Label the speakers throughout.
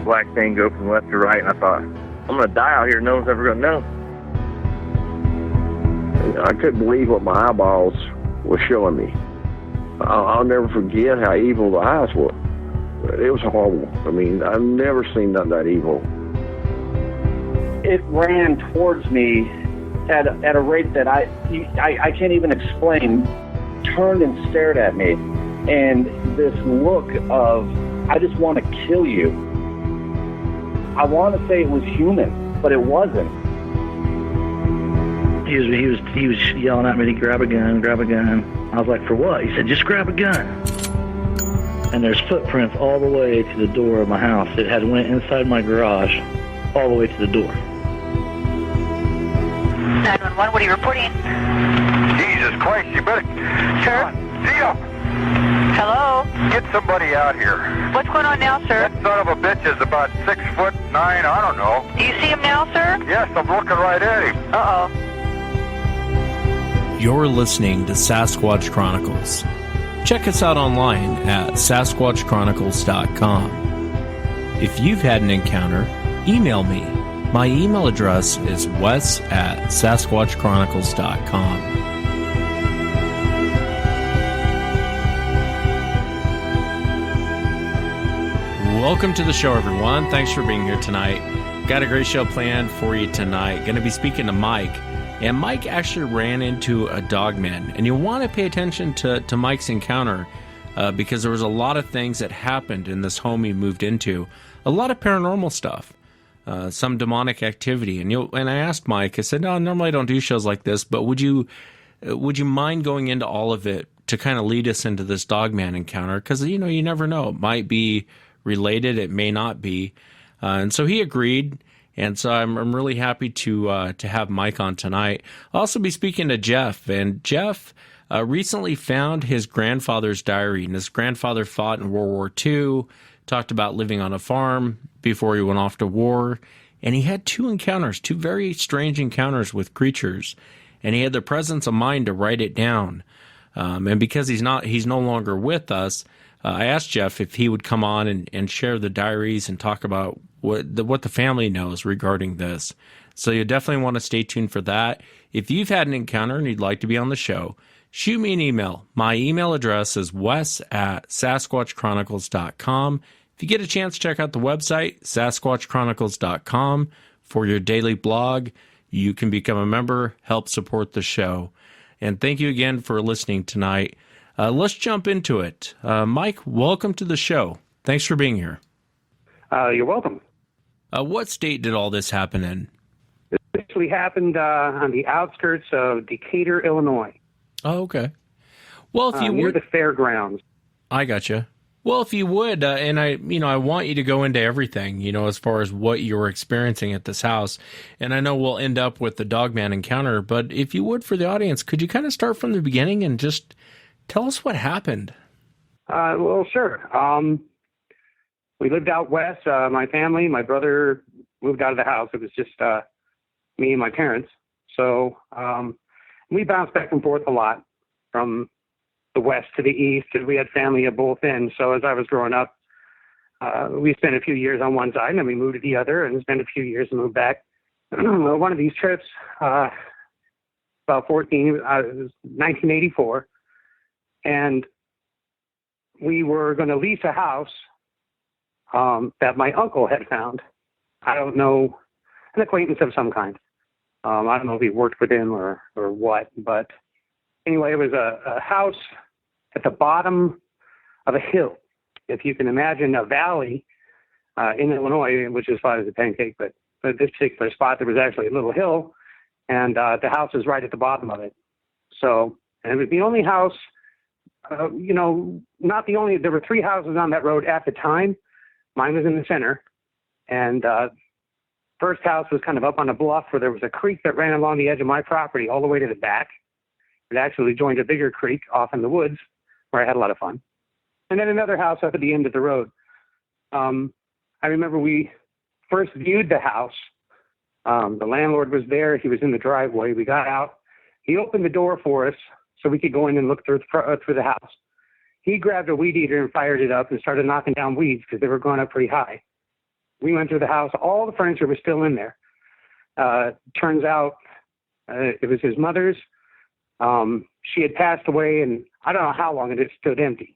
Speaker 1: black thing go from left to right, and I thought, I'm going to die out here. No one's ever going to know. I couldn't believe what my eyeballs were showing me. I'll never forget how evil the eyes were. It was horrible. I mean, I've never seen nothing that evil.
Speaker 2: It ran towards me at a rate that I can't even explain. Turned and stared at me, and this look of, I just want to kill you. I want to say it was human, but it wasn't.
Speaker 3: He was yelling at me to grab a gun. I was like, for what? He said, just grab a gun. And there's footprints all the way to the door of my house. It had went inside my garage, all the way to the door.
Speaker 4: 911, what are you reporting?
Speaker 5: Jesus Christ, you better...
Speaker 4: Sir?
Speaker 5: Zio!
Speaker 4: Hello?
Speaker 5: Get somebody out here.
Speaker 4: What's going on now, sir?
Speaker 5: That son of a bitch is about 6'9", I don't know.
Speaker 4: Do you see him now, sir?
Speaker 5: Yes, I'm looking right at him.
Speaker 4: Uh-oh.
Speaker 6: You're listening to Sasquatch Chronicles. Check us out online at sasquatchchronicles.com. If you've had an encounter, email me. My email address is wes@sasquatchchronicles.com. Welcome to the show, everyone. Thanks for being here tonight. Got a great show planned for you tonight. Going to be speaking to Mike. And Mike actually ran into a dogman. And you want to pay attention to Mike's encounter because there was a lot of things that happened in this home he moved into. A lot of paranormal stuff. Some demonic activity. And I asked Mike, I said, no, normally I don't do shows like this, but would you mind going into all of it to kind of lead us into this dogman encounter? Because, you never know. It might be related. It may not be. And so he agreed. And so I'm really happy to have Mike on tonight. I'll also be speaking to Jeff. And Jeff recently found his grandfather's diary. And his grandfather fought in World War II, talked about living on a farm before he went off to war. And he had two very strange encounters with creatures. And he had the presence of mind to write it down. And because he's no longer with us, I asked Jeff if he would come on and share the diaries and talk about what the family knows regarding this. So you definitely want to stay tuned for that. If you've had an encounter and you'd like to be on the show, shoot me an email. My email address is wes@sasquatchchronicles.com. If you get a chance, check out the website, sasquatchchronicles.com, for your daily blog. You can become a member, help support the show. And thank you again for listening tonight. Let's jump into it. Mike, welcome to the show. Thanks for being here.
Speaker 7: You're welcome.
Speaker 6: What state did all this happen in?
Speaker 7: This actually happened on the outskirts of Decatur, Illinois.
Speaker 6: Oh, okay. Well, if you
Speaker 7: near
Speaker 6: would,
Speaker 7: the fairgrounds.
Speaker 6: I gotcha. Well, if you would, and I want you to go into everything, as far as what you were experiencing at this house. And I know we'll end up with the dogman encounter, but if you would, for the audience, could you kind of start from the beginning and just tell us what happened?
Speaker 7: Well, sure. We lived out west. My family, my brother moved out of the house. It was just me and my parents. So we bounced back and forth a lot from the west to the east, because we had family at both ends. So as I was growing up, we spent a few years on one side, and then we moved to the other, and spent a few years and moved back. One of these trips, about 14, it was 1984, and we were going to lease a house that my uncle had found. I don't know, an acquaintance of some kind. I don't know if he worked with him or what, but anyway, it was a house at the bottom of a hill. If you can imagine a valley in Illinois, which is flat as a pancake, but at this particular spot, there was actually a little hill, and the house is right at the bottom of it. So, and it was the only house, not the only, there were 3 houses on that road at the time. Mine was in the center, and first house was kind of up on a bluff where there was a creek that ran along the edge of my property all the way to the back. It actually joined a bigger creek off in the woods where I had a lot of fun. And then another house up at the end of the road. I remember we first viewed the house. The landlord was there. He was in the driveway. We got out. He opened the door for us so we could go in and look through the house. He grabbed a weed eater and fired it up and started knocking down weeds because they were going up pretty high. We went through the house. All the furniture was still in there. Turns out it was his mother's. She had passed away, and I don't know how long it had stood empty,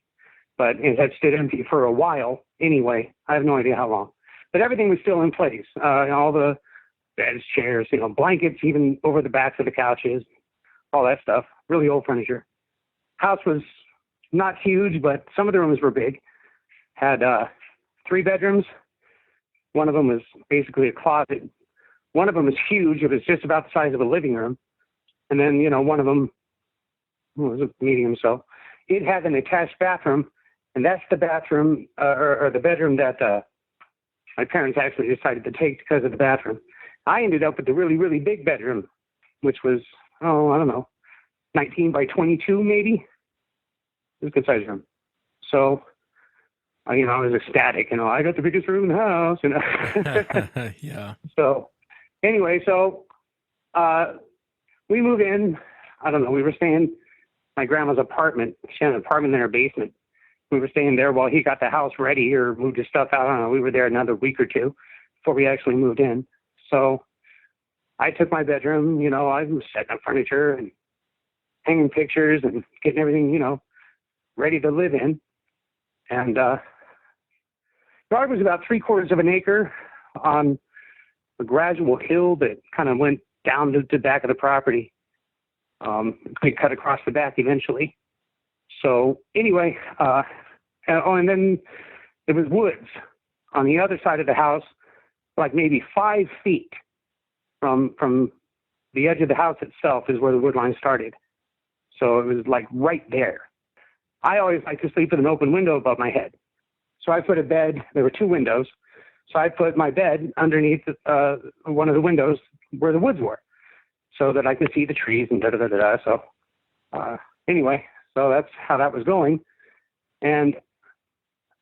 Speaker 7: but it had stood empty for a while anyway. I have no idea how long. But everything was still in place. All the beds, chairs, blankets, even over the backs of the couches, all that stuff. Really old furniture. House was not huge, but some of the rooms were big. Had 3 bedrooms. One of them was basically a closet. One of them was huge. It was just about the size of a living room. And then, one of them was a medium. So it had an attached bathroom, and that's the bathroom or the bedroom that my parents actually decided to take because of the bathroom. I ended up with the really, really big bedroom, which was, I don't know, 19 by 22 maybe. It was a good sized room. So, I was ecstatic. I got the biggest room in the house.
Speaker 6: Yeah.
Speaker 7: So, anyway, we moved in. I don't know. We were staying in my grandma's apartment. She had an apartment in her basement. We were staying there while he got the house ready or moved his stuff out. I don't know. We were there another week or two before we actually moved in. So I took my bedroom. I was setting up furniture and hanging pictures and getting everything, ready to live in. And yard was about 3/4 of an acre on a gradual hill that kind of went down to the back of the property. It cut across the back eventually. So anyway, and then there was woods on the other side of the house, like maybe 5 feet from the edge of the house itself is where the wood line started. So it was like right there. I always like to sleep with an open window above my head. So I put a bed, there were 2 windows. So I put my bed underneath one of the windows where the woods were so that I could see the trees and da-da-da-da-da. So anyway, so that's how that was going. And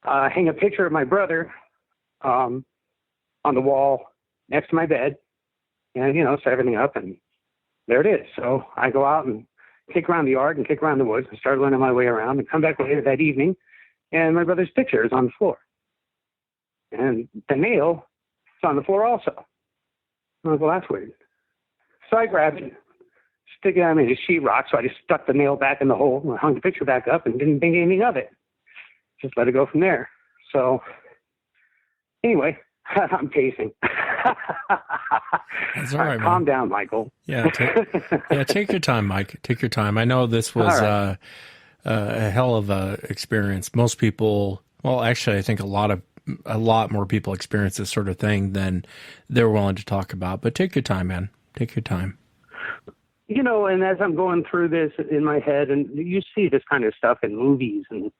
Speaker 7: hang a picture of my brother on the wall next to my bed and, set everything up, and there it is. So I go out and kick around the yard and kick around the woods and start learning my way around and come back later that evening, and my brother's picture is on the floor. And the nail is on the floor also. I'm like, well, that's weird. So I grabbed it, stick it on a sheetrock, so I just stuck the nail back in the hole and hung the picture back up and didn't think anything of it. Just let it go from there. So anyway, I'm pacing.
Speaker 6: That's all right, man.
Speaker 7: Calm down, Michael.
Speaker 6: Yeah, take your time, Mike. Take your time. I know this was a hell of a experience. Most people, well, actually, I think a lot more people experience this sort of thing than they're willing to talk about. But take your time, man. Take your time.
Speaker 7: And as I'm going through this in my head, and you see this kind of stuff in movies, and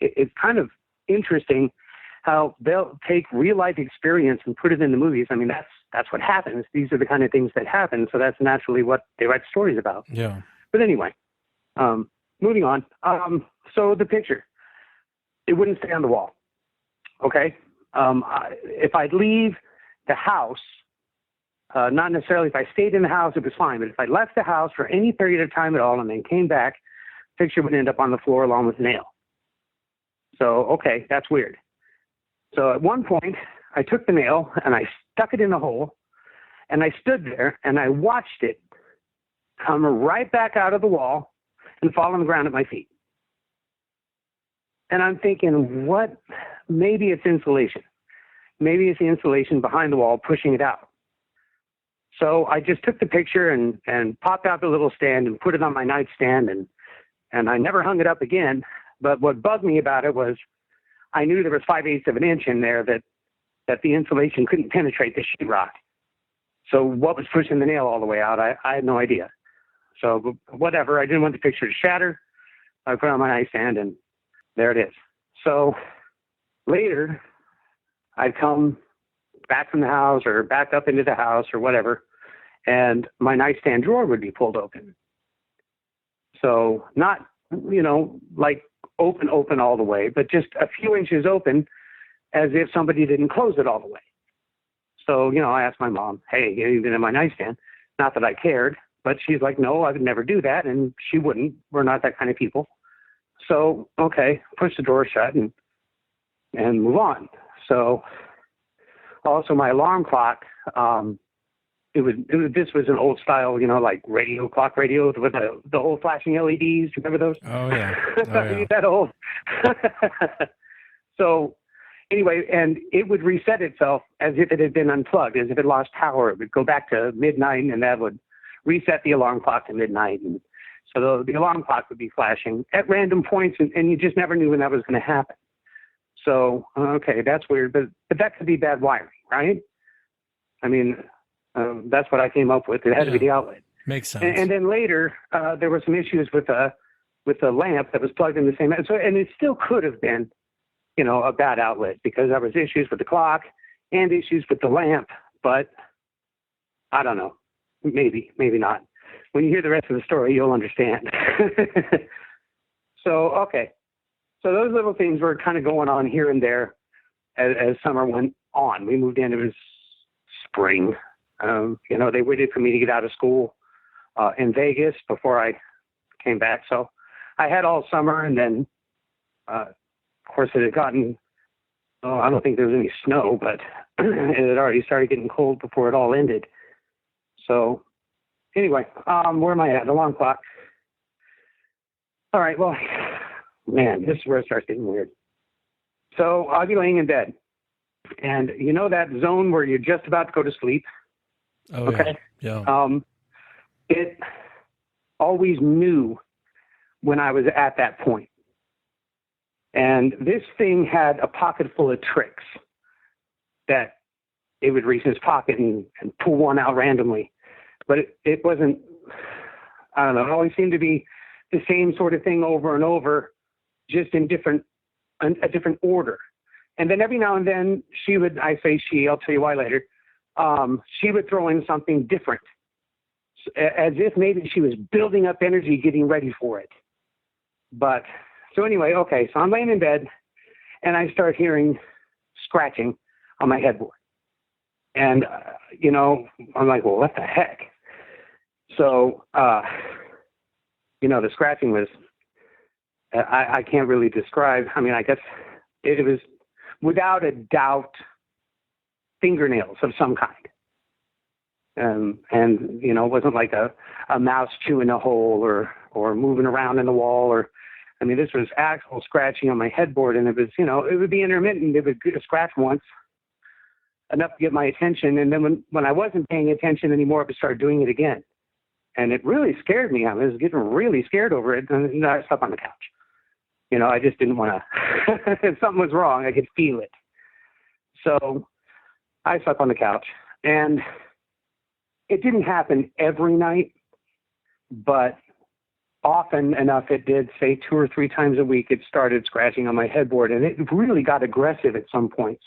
Speaker 7: it's kind of interesting how they'll take real life experience and put it in the movies. I mean, that's what happens. These are the kind of things that happen. So that's naturally what they write stories about.
Speaker 6: Yeah.
Speaker 7: But anyway, moving on. So the picture, it wouldn't stay on the wall. Okay. If I'd leave the house, not necessarily if I stayed in the house, it was fine. But if I left the house for any period of time at all and then came back, the picture would end up on the floor along with the nail. So, okay, that's weird. So at one point, I took the nail and I stuck it in the hole, and I stood there and I watched it come right back out of the wall and fall on the ground at my feet. And I'm thinking, what? Maybe it's insulation. Maybe it's the insulation behind the wall pushing it out. So I just took the picture and popped out the little stand and put it on my nightstand, and I never hung it up again. But what bugged me about it was I knew there was 5/8 of an inch in there that the insulation couldn't penetrate the sheetrock. So what was pushing the nail all the way out? I had no idea. So whatever, I didn't want the picture to shatter. I put it on my nightstand, and there it is. So later, I'd come back from the house or back up into the house or whatever, and my nightstand drawer would be pulled open. So not, like open all the way, but just a few inches open as if somebody didn't close it all the way. So, I asked my mom, hey, you've been in my nightstand. Not that I cared, but she's like, no, I would never do that. And she wouldn't. We're not that kind of people. So, okay, push the door shut and move on. So also my alarm clock, this was an old style, like radio clock radio with the old flashing LEDs. Remember those?
Speaker 6: Oh yeah. Oh, yeah.
Speaker 7: That old. So anyway, and it would reset itself as if it had been unplugged, as if it lost power. It would go back to midnight, and that would reset the alarm clock to midnight. And so the alarm clock would be flashing at random points, and you just never knew when that was going to happen. So, okay, that's weird, but that could be bad wiring, right? I mean, that's what I came up with. It had to be the outlet.
Speaker 6: Makes sense.
Speaker 7: And then later, there were some issues with the lamp that was plugged in the same. So, and it still could have been, a bad outlet because there was issues with the clock and issues with the lamp. But I don't know. Maybe not. When you hear the rest of the story, you'll understand. So, okay. So those little things were kind of going on here and there as summer went on. We moved in. It was spring. They waited for me to get out of school in Vegas before I came back. So I had all summer, and then, of course, it had gotten, I don't think there was any snow, but it had already started getting cold before it all ended. So anyway, where am I at? Alarm clock. All right, well, man, this is where it starts getting weird. So I'll be laying in bed, and that zone where you're just about to go to sleep.
Speaker 6: Oh,
Speaker 7: okay.
Speaker 6: Yeah.
Speaker 7: It always knew when I was at that point. And this thing had a pocket full of tricks that it would reach in its pocket and pull one out randomly. But it wasn't, I don't know, it always seemed to be the same sort of thing over and over, just in a different order. And then every now and then I'll tell you why later, she would throw in something different, as if maybe she was building up energy, getting ready for it. But, so anyway, okay, so I'm laying in bed, and I start hearing scratching on my headboard. And, I'm like, well, what the heck? So, the scratching was, I can't really describe. I mean, I guess it was, without a doubt, fingernails of some kind. It wasn't like a mouse chewing a hole or moving around in the wall this was actual scratching on my headboard, and it was, it would be intermittent. It would scratch once, enough to get my attention. And then when I wasn't paying attention anymore, it would start doing it again. And it really scared me. I was getting really scared over it. And I slept on the couch. I just didn't want to, if something was wrong, I could feel it. So I slept on the couch, and it didn't happen every night, but often enough it did, say 2 or 3 times a week, it started scratching on my headboard, and it really got aggressive at some points,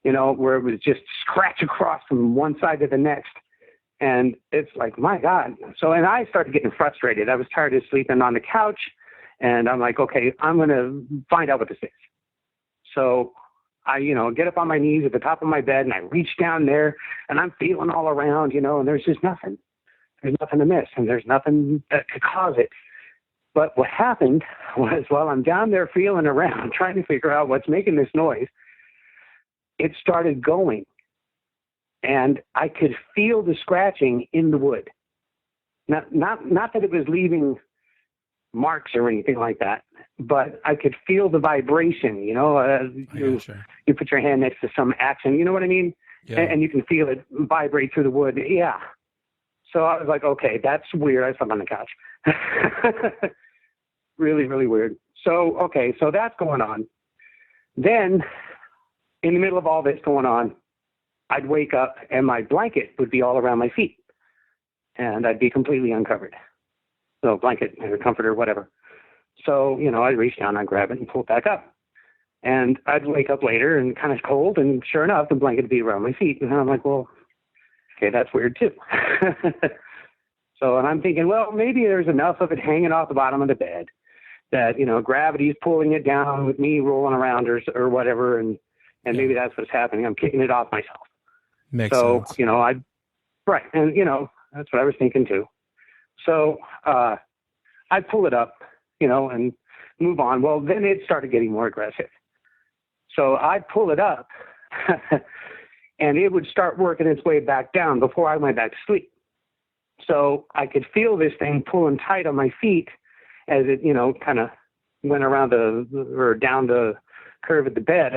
Speaker 7: where it was just scratch across from one side to the next. And it's like, my God. So, and I started getting frustrated. I was tired of sleeping on the couch, and I'm like, okay, I'm going to find out what this is. So I, get up on my knees at the top of my bed, and I reach down there, and I'm feeling all around, and there's just nothing. There's nothing to miss, and there's nothing that could cause it. But what happened was, while I'm down there feeling around, trying to figure out what's making this noise, it started going. And I could feel the scratching in the wood. Not that it was leaving marks or anything like that, but I could feel the vibration, you put your hand next to some action, you know what I mean? Yeah. And you can feel it vibrate through the wood. Yeah. So I was like, okay, that's weird. I slept on the couch. Really, really weird. So, okay, so that's going on. Then in the middle of all this going on, I'd wake up and my blanket would be all around my feet, and I'd be completely uncovered. So blanket or comforter, whatever. So, I'd reach down, I'd grab it and pull it back up. And I'd wake up later and kind of cold, and sure enough, the blanket would be around my feet. And I'm like, well, okay, that's weird too. So, and I'm thinking, well, maybe there's enough of it hanging off the bottom of the bed that, gravity's pulling it down with me rolling around or whatever. And maybe that's what's happening. I'm kicking it off myself.
Speaker 6: Makes sense.
Speaker 7: Right. And, that's what I was thinking too. So, I'd pull it up, and move on. Well, then it started getting more aggressive. So I'd pull it up and it would start working its way back down before I went back to sleep. So I could feel this thing pulling tight on my feet as it, kind of went around or down the curve of the bed.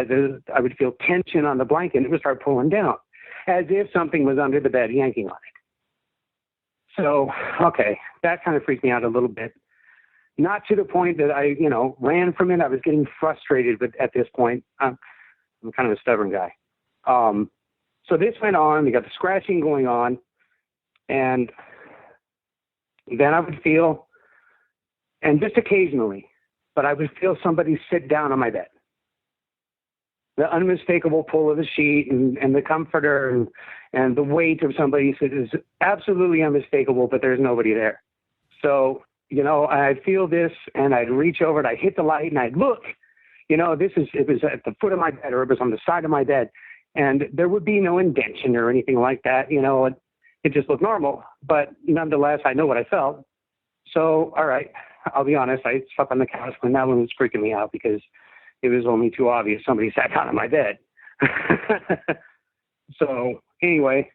Speaker 7: I would feel tension on the blanket, and it would start pulling down as if something was under the bed yanking on it. So, okay, that kind of freaked me out a little bit. Not to the point that I, ran from it. I was getting frustrated, but at this point, I'm kind of a stubborn guy. So this went on. We got the scratching going on, and then I would feel, and just occasionally, but I would feel somebody sit down on my bed. The unmistakable pull of the sheet and the comforter and the weight of somebody is absolutely unmistakable, but there's nobody there. So, I'd feel this, and I'd reach over and I'd hit the light and I'd look. It was at the foot of my bed, or it was on the side of my bed, and there would be no indentation or anything like that. It just looked normal, but nonetheless, I know what I felt. So, all right, I'll be honest, I slept on the couch when that one was freaking me out because it was only too obvious somebody sat down on my bed. So anyway,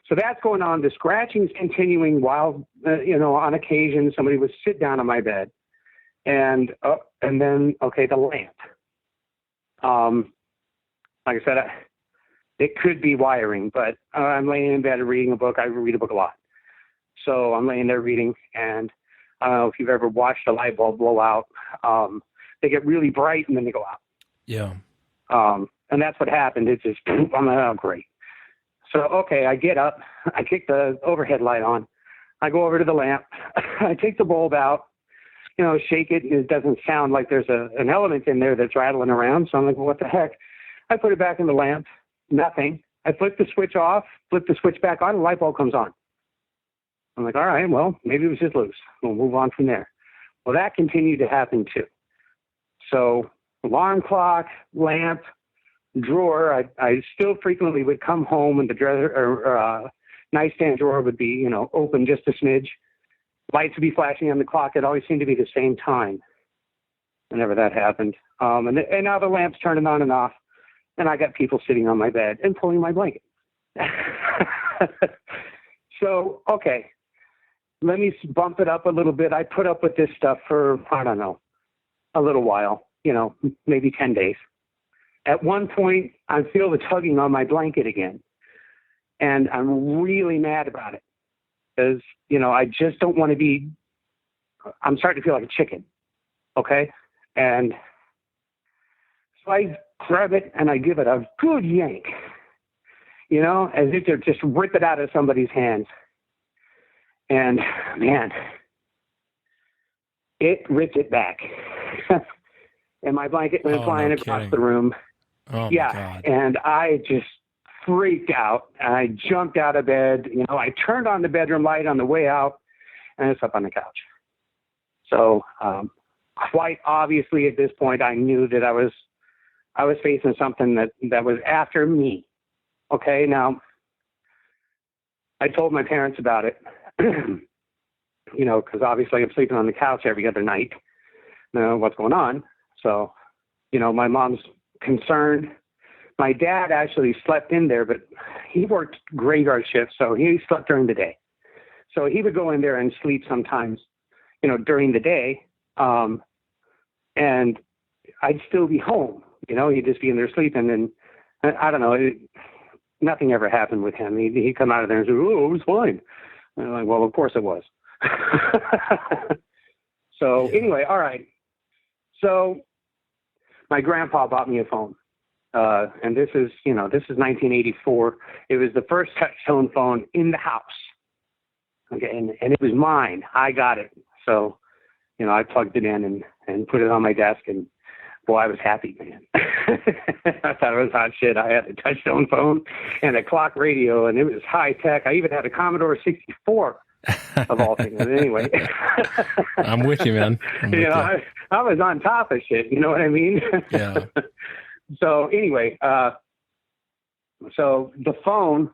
Speaker 7: so that's going on. The scratching's continuing while, on occasion somebody would sit down on my bed, and then, okay, the lamp. Like I said, it could be wiring, but I'm laying in bed reading a book. I read a book a lot. So I'm laying there reading, and I don't know if you've ever watched a light bulb blow out. They get really bright and then they go out.
Speaker 6: Yeah.
Speaker 7: And that's what happened. It's just, I'm like, oh, great. So, okay, I get up. I kick the overhead light on. I go over to the lamp. I take the bulb out, shake it, and it doesn't sound like there's an element in there that's rattling around. So I'm like, well, what the heck? I put it back in the lamp. Nothing. I flip the switch off, flip the switch back on, and the light bulb comes on. I'm like, all right, well, maybe it was just loose. We'll move on from there. Well, that continued to happen too. So alarm clock, lamp, drawer. I still frequently would come home and the dresser or nightstand drawer would be, open just a smidge. Lights would be flashing on the clock. It always seemed to be the same time whenever that happened. And now the lamp's turning on and off, and I got people sitting on my bed and pulling my blanket. So, okay, let me bump it up a little bit. I put up with this stuff for, I don't know, a little while, maybe 10 days. At one point, I feel the tugging on my blanket again, and I'm really mad about it because, I just don't want to be, I'm starting to feel like a chicken, okay? And so I grab it and I give it a good yank, as if to just rip it out of somebody's hands. And, man, it ripped it back. And my blanket went flying across the room.
Speaker 6: Oh,
Speaker 7: yeah,
Speaker 6: my God.
Speaker 7: And I just freaked out. I jumped out of bed. I turned on the bedroom light on the way out, and I slept on the couch. So quite obviously at this point, I knew that I was facing something that was after me. Okay, now, I told my parents about it, because obviously I'm sleeping on the couch every other night. What's going on? So, my mom's concerned. My dad actually slept in there, but he worked graveyard shifts, so he slept during the day. So he would go in there and sleep sometimes, during the day, and I'd still be home. He'd just be in there sleeping, and I don't know, nothing ever happened with him. He'd come out of there and say, "Oh, it was fine." And I'm like, well, of course it was. So anyway, all right. So my grandpa bought me a phone. And this is 1984. It was the first touch tone phone in the house. Okay. And it was mine. I got it. So, I plugged it in and put it on my desk, and boy, I was happy, man. I thought it was hot shit. I had a touch tone phone and a clock radio, and it was high tech. I even had a Commodore 64 of all things. Anyway.
Speaker 6: I'm with you, man.
Speaker 7: I was on top of shit. You know what I mean?
Speaker 6: Yeah.
Speaker 7: So anyway, so the phone,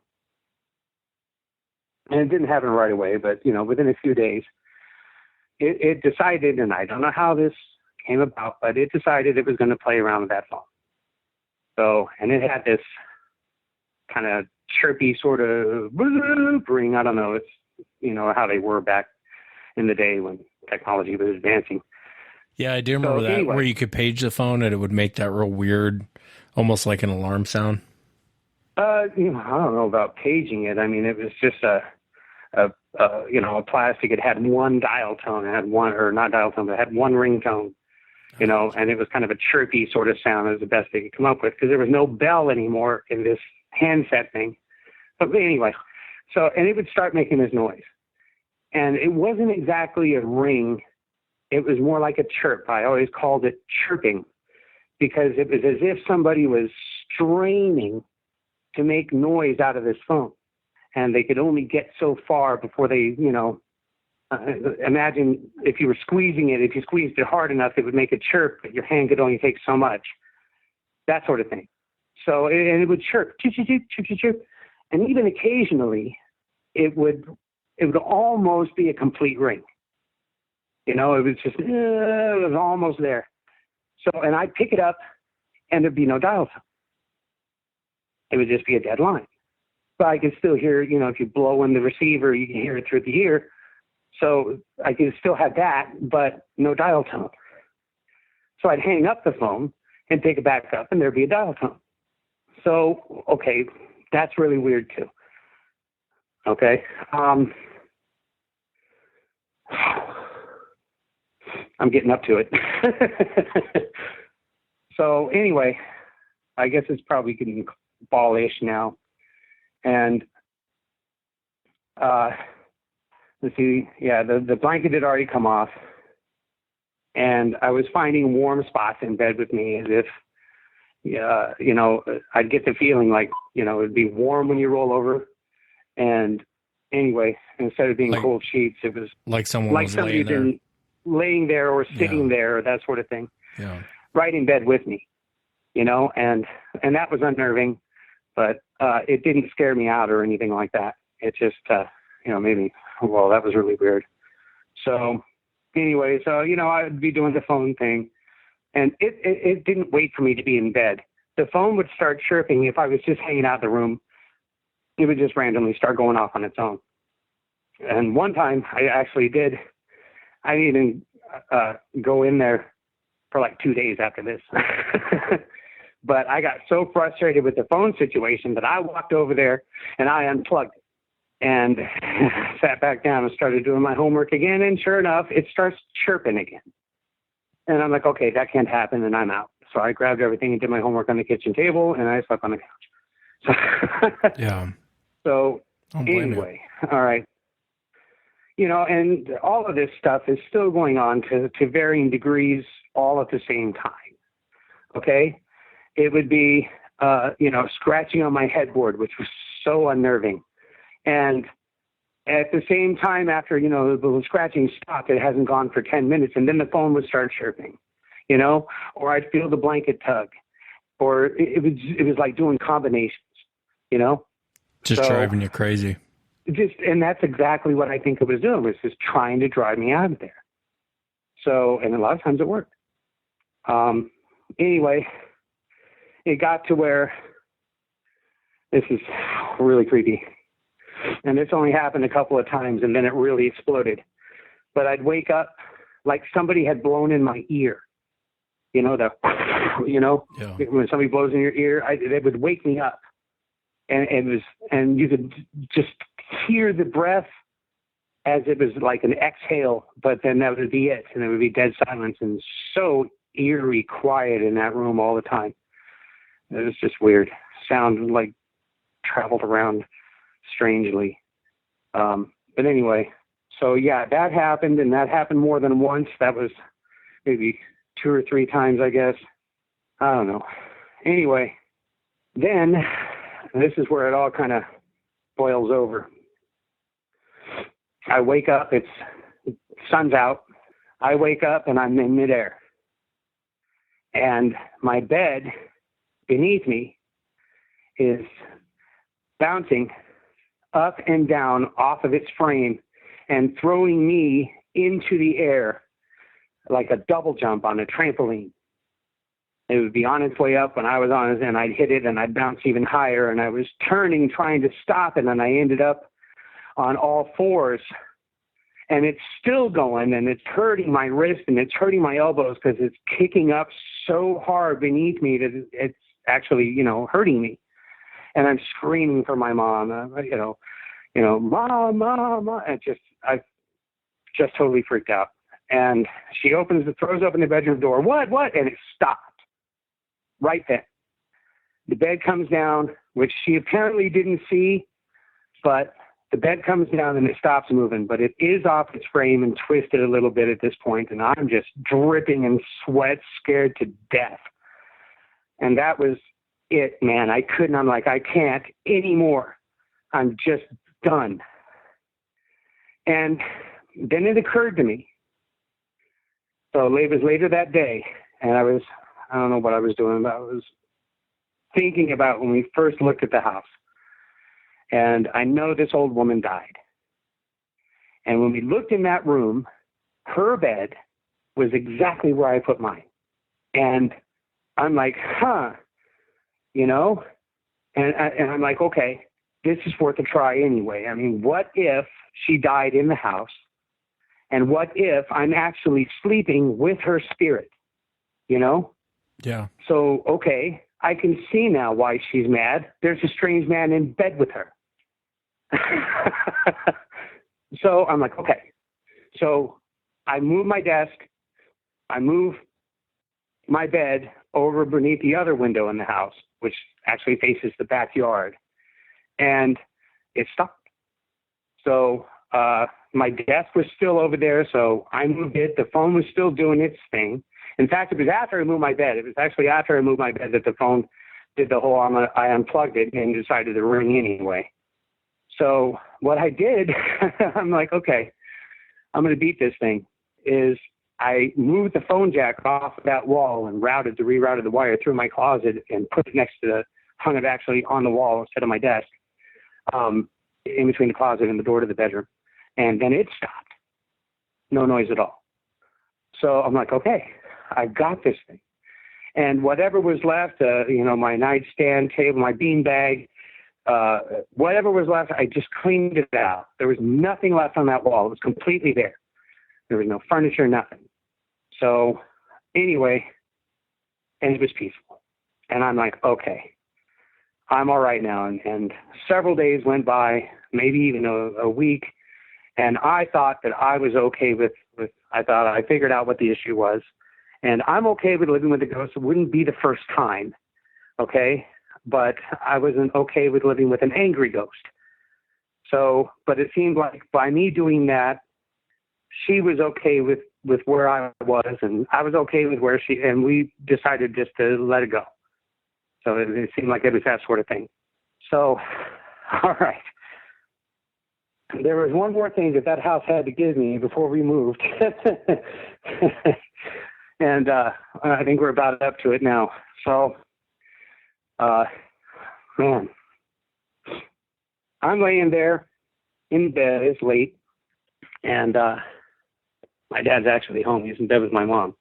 Speaker 7: and it didn't happen right away, but, within a few days, it decided, and I don't know how this came about, but it decided it was going to play around with that phone. So, and it had this kind of chirpy sort of ring. I don't know. It's, how they were back in the day when technology was advancing.
Speaker 6: Yeah, I do remember that,
Speaker 7: anyway,
Speaker 6: where you could page the phone and it would make that real weird, almost like an alarm sound.
Speaker 7: I don't know about paging it. I mean, it was just a plastic. It had one dial tone. It had one, or not dial tone, but it had one ringtone, and it was kind of a chirpy sort of sound is the best they could come up with, because there was no bell anymore in this handset thing. But anyway, and it would start making this noise. And it wasn't exactly a ring. It was more like a chirp. I always called it chirping, because it was as if somebody was straining to make noise out of this phone. And they could only get so far before they, imagine if you were squeezing it, if you squeezed it hard enough, it would make a chirp, but your hand could only take so much, that sort of thing. So, and it would chirp, chirp, chirp, chirp, chirp, chirp. And even occasionally it would almost be a complete ring. It was just, it was almost there. So, and I'd pick it up and there'd be no dial tone. It would just be a dead line. But I could still hear, if you blow in the receiver, you can hear it through the ear. So I could still have that, but no dial tone. So I'd hang up the phone and pick it back up and there'd be a dial tone. So, okay, that's really weird too. Okay. I'm getting up to it. So anyway, I guess it's probably getting ballish now. And let's see, the blanket had already come off, and I was finding warm spots in bed with me, as if, I'd get the feeling like, it'd be warm when you roll over. And anyway, instead of being cold sheets, it was
Speaker 6: like someone was
Speaker 7: somebody'd been laying there or sitting there, or that sort of thing, right in bed with me, and that was unnerving, but it didn't scare me out or anything like that. It just, made me, well, that was really weird. So anyway, I'd be doing the phone thing, and it didn't wait for me to be in bed. The phone would start chirping if I was just hanging out in the room. It would just randomly start going off on its own. And one time I actually did. I didn't even go in there for like 2 days after this. But I got so frustrated with the phone situation that I walked over there and I unplugged it and sat back down and started doing my homework again. And sure enough, it starts chirping again. And I'm like, okay, that can't happen, and I'm out. So I grabbed everything and did my homework on the kitchen table, and I slept on the couch. So,
Speaker 6: yeah.
Speaker 7: So anyway, all right. And all of this stuff is still going on to varying degrees all at the same time. Okay? It would be, scratching on my headboard, which was so unnerving. And at the same time, after, the scratching stopped, it hasn't gone for 10 minutes, and then the phone would start chirping, or I'd feel the blanket tug, or it was like doing combinations,
Speaker 6: Just driving you crazy.
Speaker 7: And that's exactly what I think it was doing, was just trying to drive me out of there. So, and a lot of times it worked. Anyway, it got to where this is really creepy. And this only happened a couple of times, and then it really exploded. But I'd wake up like somebody had blown in my ear. When somebody blows in your ear, it would wake me up. And you could just hear the breath as it was like an exhale, but then that would be it. And there would be dead silence, and so eerie quiet in that room all the time. It was just weird. Sound like traveled around strangely. But anyway, so yeah, that happened, and that happened more than once. That was maybe 2 or 3 times, I guess. I don't know. Anyway, then this is where it all kind of boils over. I wake up, sun's out. I wake up and I'm in midair. And my bed beneath me is bouncing up and down off of its frame and throwing me into the air like a double jump on a trampoline. It would be on its way up when I was on it, and I'd hit it, and I'd bounce even higher, and I was turning, trying to stop it, and I ended up on all fours. And it's still going, and it's hurting my wrist, and it's hurting my elbows because it's kicking up so hard beneath me that it's actually, you know, hurting me. And I'm screaming for my mom, Mom, Mom. And I've just totally freaked out. And she throws open the bedroom door. What? And it stopped right then. The bed comes down, which she apparently didn't see, but the bed comes down and it stops moving, but it is off its frame and twisted a little bit at this point, and I'm just dripping in sweat, scared to death. And that was it, man. I'm like, I can't anymore. I'm just done. And then it occurred to me. So it was later that day, and I don't know what I was doing, but I was thinking about when we first looked at the house. And I know this old woman died. And when we looked in that room, her bed was exactly where I put mine. And I'm like, you know? And I'm like, okay, this is worth a try anyway. I mean, what if she died in the house? And what if I'm actually sleeping with her spirit? You know?
Speaker 6: Yeah.
Speaker 7: So, okay, I can see now why she's mad. There's a strange man in bed with her. So I'm like, okay. So I move my desk. I move my bed over beneath the other window in the house, which actually faces the backyard. And it stopped. So my desk was still over there, so I moved it. The phone was still doing its thing. In fact, it was after I moved my bed. It was actually after I moved my bed that the phone did the whole, I unplugged it and decided to ring anyway. So what I did, I'm like, okay, I'm going to beat this thing, is I moved the phone jack off of that wall and rerouted the wire through my closet and put it hung it actually on the wall instead of my desk, in between the closet and the door to the bedroom. And then it stopped. No noise at all. So I'm like, okay, I got this thing. And whatever was left, my nightstand table, my bean bag, whatever was left, I just cleaned it out. There was nothing left on that wall. It was completely there. There was no furniture, nothing. So anyway, and it was peaceful. And I'm like, okay, I'm all right now. And several days went by, maybe even a week. And I thought that I was okay I thought I figured out what the issue was. And I'm okay with living with a ghost. It wouldn't be the first time. Okay. But I wasn't okay with living with an angry ghost. So, but it seemed like by me doing that, she was okay with where I was, and I was okay with and we decided just to let it go. So it seemed like it was that sort of thing. So, all right. There was one more thing that house had to give me before we moved. And I think we're about up to it now. So, man, I'm laying there in bed. It's late, and my dad's actually home. He's in bed with my mom.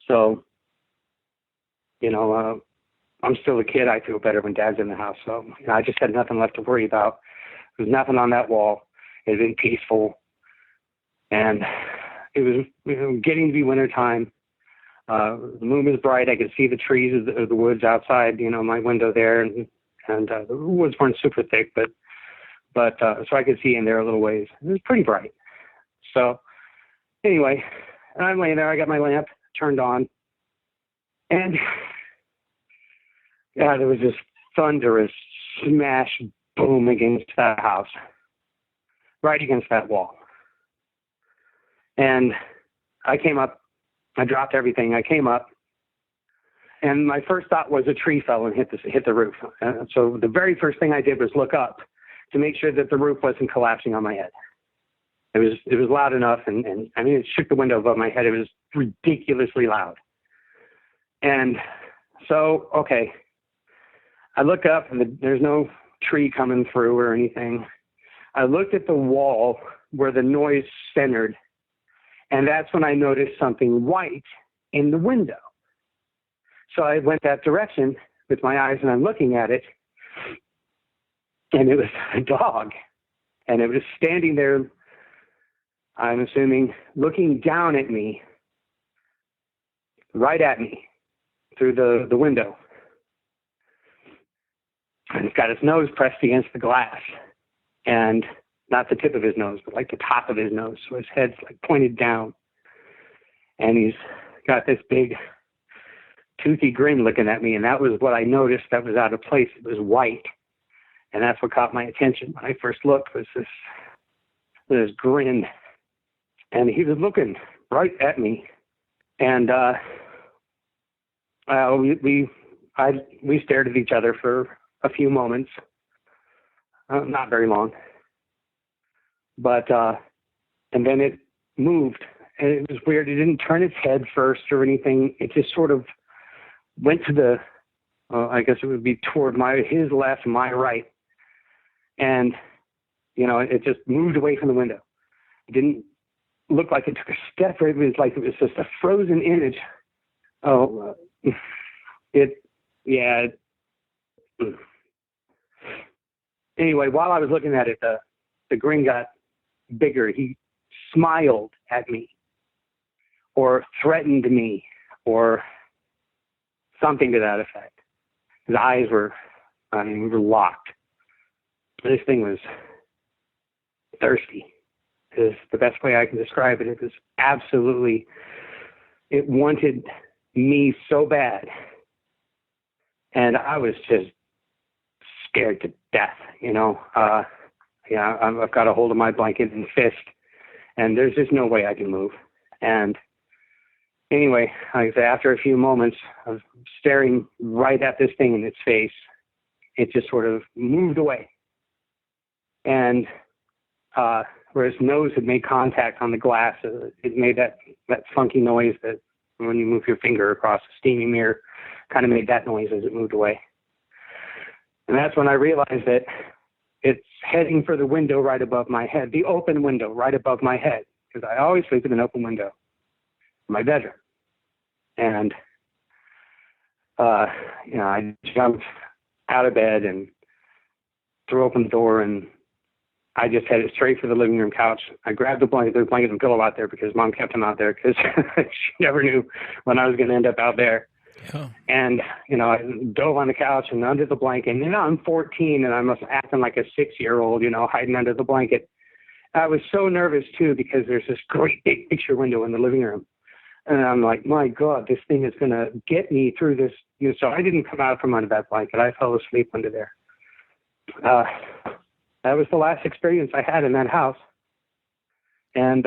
Speaker 7: So, I'm still a kid. I feel better when Dad's in the house. So I just had nothing left to worry about. There was nothing on that wall. It had been peaceful, and it was getting to be wintertime. The moon was bright. I could see the trees of the woods outside, my window there, and the woods weren't super thick, but so I could see in there a little ways. It was pretty bright. So anyway, I'm laying there. I got my lamp turned on, and there was this thunderous smash boom against that house, right against that wall. And I came up. I dropped everything. I came up, and my first thought was a tree fell and hit the roof. So the very first thing I did was look up to make sure that the roof wasn't collapsing on my head. It was loud enough, and I mean, it shook the window above my head. It was ridiculously loud. And so, okay, I look up, and there's no tree coming through or anything. I looked at the wall where the noise centered, and that's when I noticed something white in the window. So I went that direction with my eyes, and I'm looking at it, and it was a dog, and it was standing there, I'm assuming, looking down at me, right at me, through the window. And it's got his nose pressed against the glass, and not the tip of his nose, but like the top of his nose. So his head's like pointed down, and he's got this big toothy grin looking at me. And that was what I noticed that was out of place. It was white. And that's what caught my attention when I first looked, was this grin. And he was looking right at me. And we stared at each other for a few moments, not very long, but and then it moved, and it was weird. It didn't turn its head first or anything. It just sort of went to the, I guess it would be toward his left, my right, and it just moved away from the window. It didn't look like it took a step, or it was like it was just a frozen image. Anyway, while I was looking at it, the grin got bigger. He smiled at me, or threatened me, or something to that effect. His eyes were locked. This thing was thirsty, is the best way I can describe it. It was absolutely, it wanted me so bad. And I was just scared to death, I've got a hold of my blanket and fist, and there's just no way I can move. And anyway, like I say, after a few moments of staring right at this thing in its face, it just sort of moved away. And where its nose had made contact on the glass, it made that funky noise that when you move your finger across a steamy mirror, kind of made that noise as it moved away. And that's when I realized that it's heading for the window right above my head, the open window right above my head, because I always sleep with an open window in my bedroom. And, I jumped out of bed and threw open the door, and I just headed straight for the living room couch. I grabbed the blanket and pillow out there because Mom kept them out there because she never knew when I was going to end up out there. Yeah. And, I dove on the couch and under the blanket. And, I'm 14 and I'm acting like a 6-year-old, hiding under the blanket. I was so nervous, too, because there's this great big picture window in the living room. And I'm like, my God, this thing is going to get me through this. So I didn't come out from under that blanket. I fell asleep under there. That was the last experience I had in that house. And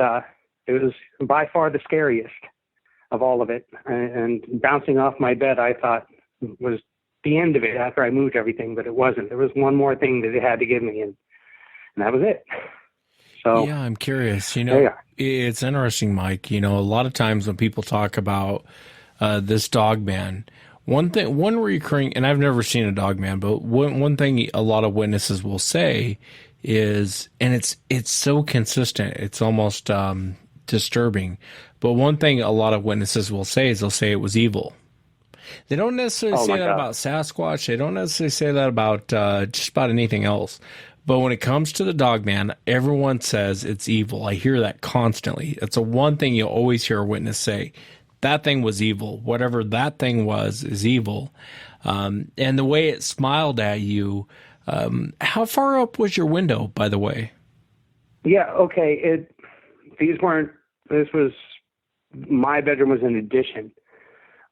Speaker 7: it was by far the scariest of all of it. And bouncing off my bed, I thought, was the end of it after I moved everything, but it wasn't. There was one more thing that it had to give me, and that was it. So
Speaker 6: yeah, I'm curious. It's interesting, Mike. A lot of times when people talk about this Dogman, one recurring, and I've never seen a Dogman, but one thing a lot of witnesses will say is, and it's so consistent, it's almost disturbing. But one thing a lot of witnesses will say is they'll say it was evil. They don't necessarily say that about Sasquatch. They don't necessarily say that about just about anything else. But when it comes to the Dogman, everyone says it's evil. I hear that constantly. It's the one thing you'll always hear a witness say. That thing was evil. Whatever that thing was is evil. And the way it smiled at you, how far up was your window, by the way?
Speaker 7: Yeah, okay. This was, my bedroom was an addition.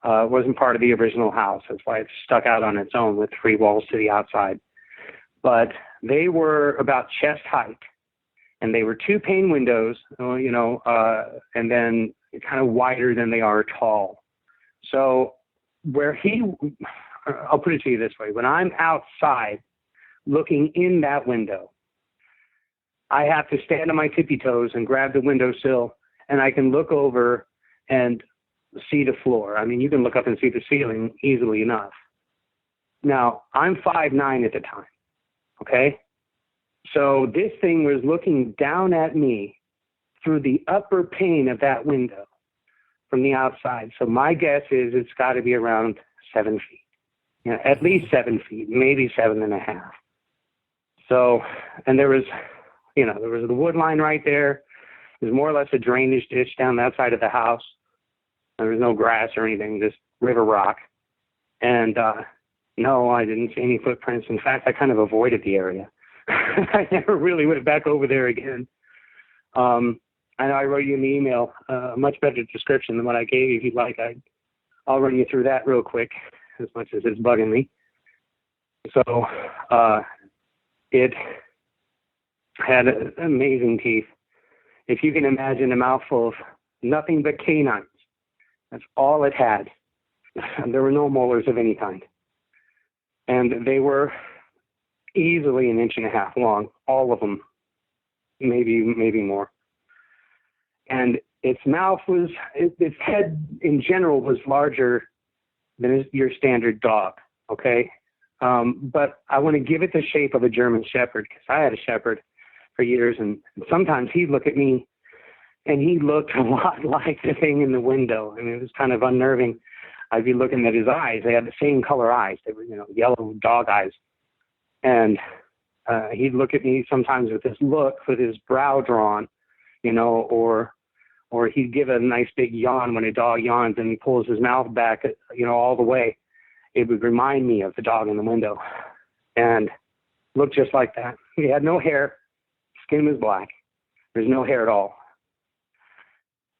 Speaker 7: It wasn't part of the original house. That's why it stuck out on its own with 3 walls to the outside. But they were about chest height, and they were 2-pane windows, and then kind of wider than they are tall. So I'll put it to you this way. When I'm outside looking in that window, I have to stand on my tippy toes and grab the windowsill, and I can look over and see the floor. I mean, you can look up and see the ceiling easily enough. Now, I'm 5'9" at the time, okay? So this thing was looking down at me through the upper pane of that window from the outside. So my guess is it's got to be around 7 feet. You know, at least 7 feet, maybe 7.5. So, and there was the wood line right there. There's more or less a drainage ditch down that side of the house. There was no grass or anything, just river rock. And no, I didn't see any footprints. In fact, I kind of avoided the area. I never really went back over there again. I know I wrote you an email, a much better description than what I gave you. If you'd like, I'll run you through that real quick, as much as it's bugging me. So it had amazing teeth. If you can imagine a mouthful of nothing but canines, that's all it had. And there were no molars of any kind. And they were easily 1.5 inches long, all of them, maybe more. And its mouth was, its head in general was larger than your standard dog, okay? But I want to give it the shape of a German Shepherd, because I had a Shepherd for years, and sometimes he'd look at me and he looked a lot like the thing in the window. I mean, it was kind of unnerving. I'd be looking at his eyes. They had the same color eyes. They were, yellow dog eyes. And he'd look at me sometimes with this look, with his brow drawn, or he'd give a nice big yawn when a dog yawns and he pulls his mouth back, all the way. It would remind me of the dog in the window, and looked just like that. He had no hair. Skin was black. There's no hair at all.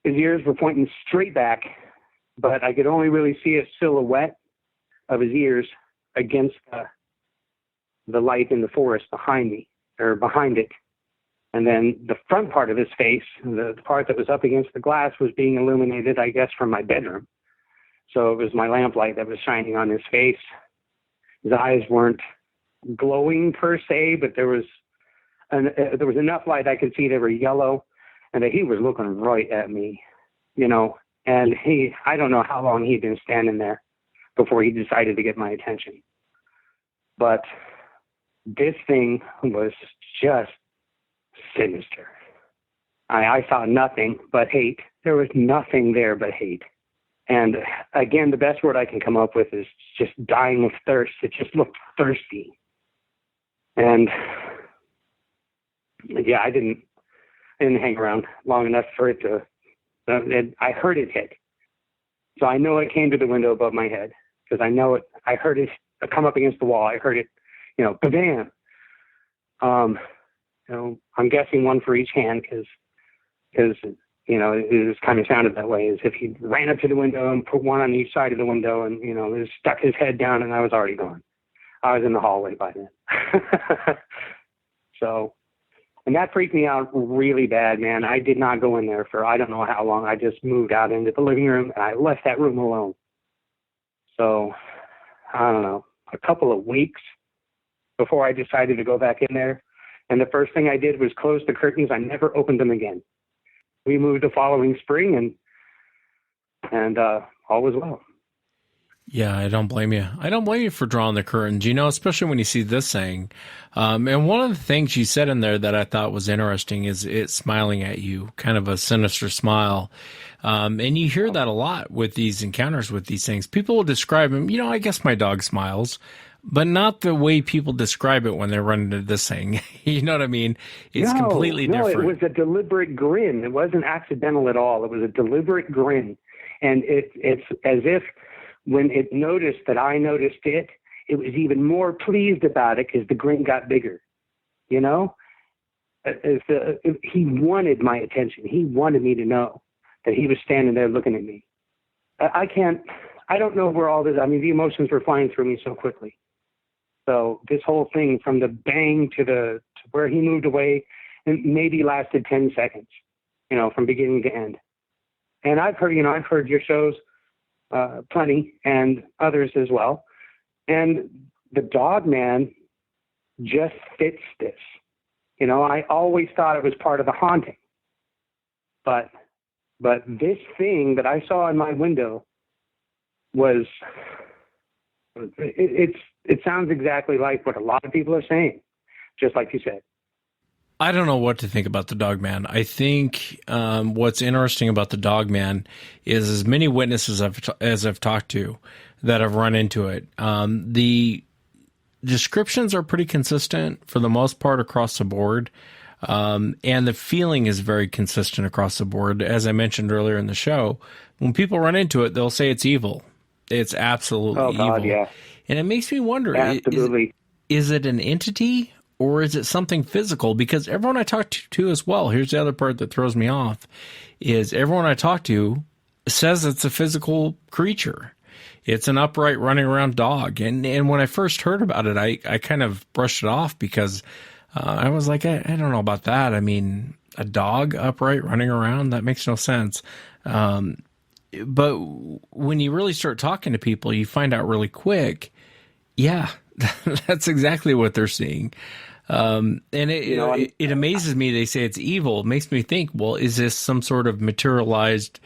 Speaker 7: His ears were pointing straight back, but I could only really see a silhouette of his ears against the light in the forest behind me, or behind it. And then the front part of his face, the part that was up against the glass, was being illuminated, I guess, from my bedroom. So it was my lamplight that was shining on his face. His eyes weren't glowing per se, but there was enough light I could see they were yellow, and that he was looking right at me, and I don't know how long he'd been standing there before he decided to get my attention. But this thing was just sinister. I saw nothing but hate. There was nothing there but hate. And again, the best word I can come up with is just dying of thirst. It just looked thirsty. And yeah, I didn't hang around long enough for it to, I heard it hit. So I know it came to the window above my head, because I heard it come up against the wall. I heard it, ba-bam. I'm guessing one for each hand, because it just kind of sounded that way, as if he ran up to the window and put one on each side of the window and, just stuck his head down, and I was already gone. I was in the hallway by then. So, and that freaked me out really bad, man. I did not go in there for I don't know how long. I just moved out into the living room, and I left that room alone. So, I don't know, a couple of weeks before I decided to go back in there. And the first thing I did was close the curtains. I never opened them again. We moved the following spring, and all was well.
Speaker 6: Yeah, I don't blame you. I don't blame you for drawing the curtains, especially when you see this thing. And one of the things you said in there that I thought was interesting is it smiling at you, kind of a sinister smile. And you hear that a lot with these encounters with these things. People will describe them, I guess my dog smiles, but not the way people describe it when they're running into this thing. You know what I mean? It's completely different.
Speaker 7: No, it was a deliberate grin. It wasn't accidental at all. It was a deliberate grin. And it's as if when it noticed that I noticed it, it was even more pleased about it because the grin got bigger. He wanted my attention. He wanted me to know that he was standing there looking at me. I don't know where all this, the emotions were flying through me so quickly. So this whole thing from the bang to where he moved away, it maybe lasted 10 seconds, from beginning to end. And I've heard your shows plenty, and others as well. And the Dogman just fits this. I always thought it was part of the haunting. But this thing that I saw in my window was, it sounds exactly like what a lot of people are saying, just like you said.
Speaker 6: I don't know what to think about the Dogman. I think what's interesting about the Dogman is as many witnesses as I've talked to that have run into it. The descriptions are pretty consistent for the most part across the board. And the feeling is very consistent across the board. As I mentioned earlier in the show, when people run into it, they'll say it's evil. It's absolutely evil.
Speaker 7: Yeah.
Speaker 6: And it makes me wonder,
Speaker 7: Absolutely.
Speaker 6: is it an entity or is it something physical? Because everyone I talk to as well, here's the other part that throws me off, is everyone I talk to says it's a physical creature. It's an upright running around dog. And when I first heard about it, I kind of brushed it off because I was like, I don't know about that. I mean, a dog upright running around, that makes no sense. But when you really start talking to people, you find out really quick, yeah, that's exactly what they're seeing. And it amazes me they say it's evil. It makes me think, well, is this some sort of materialized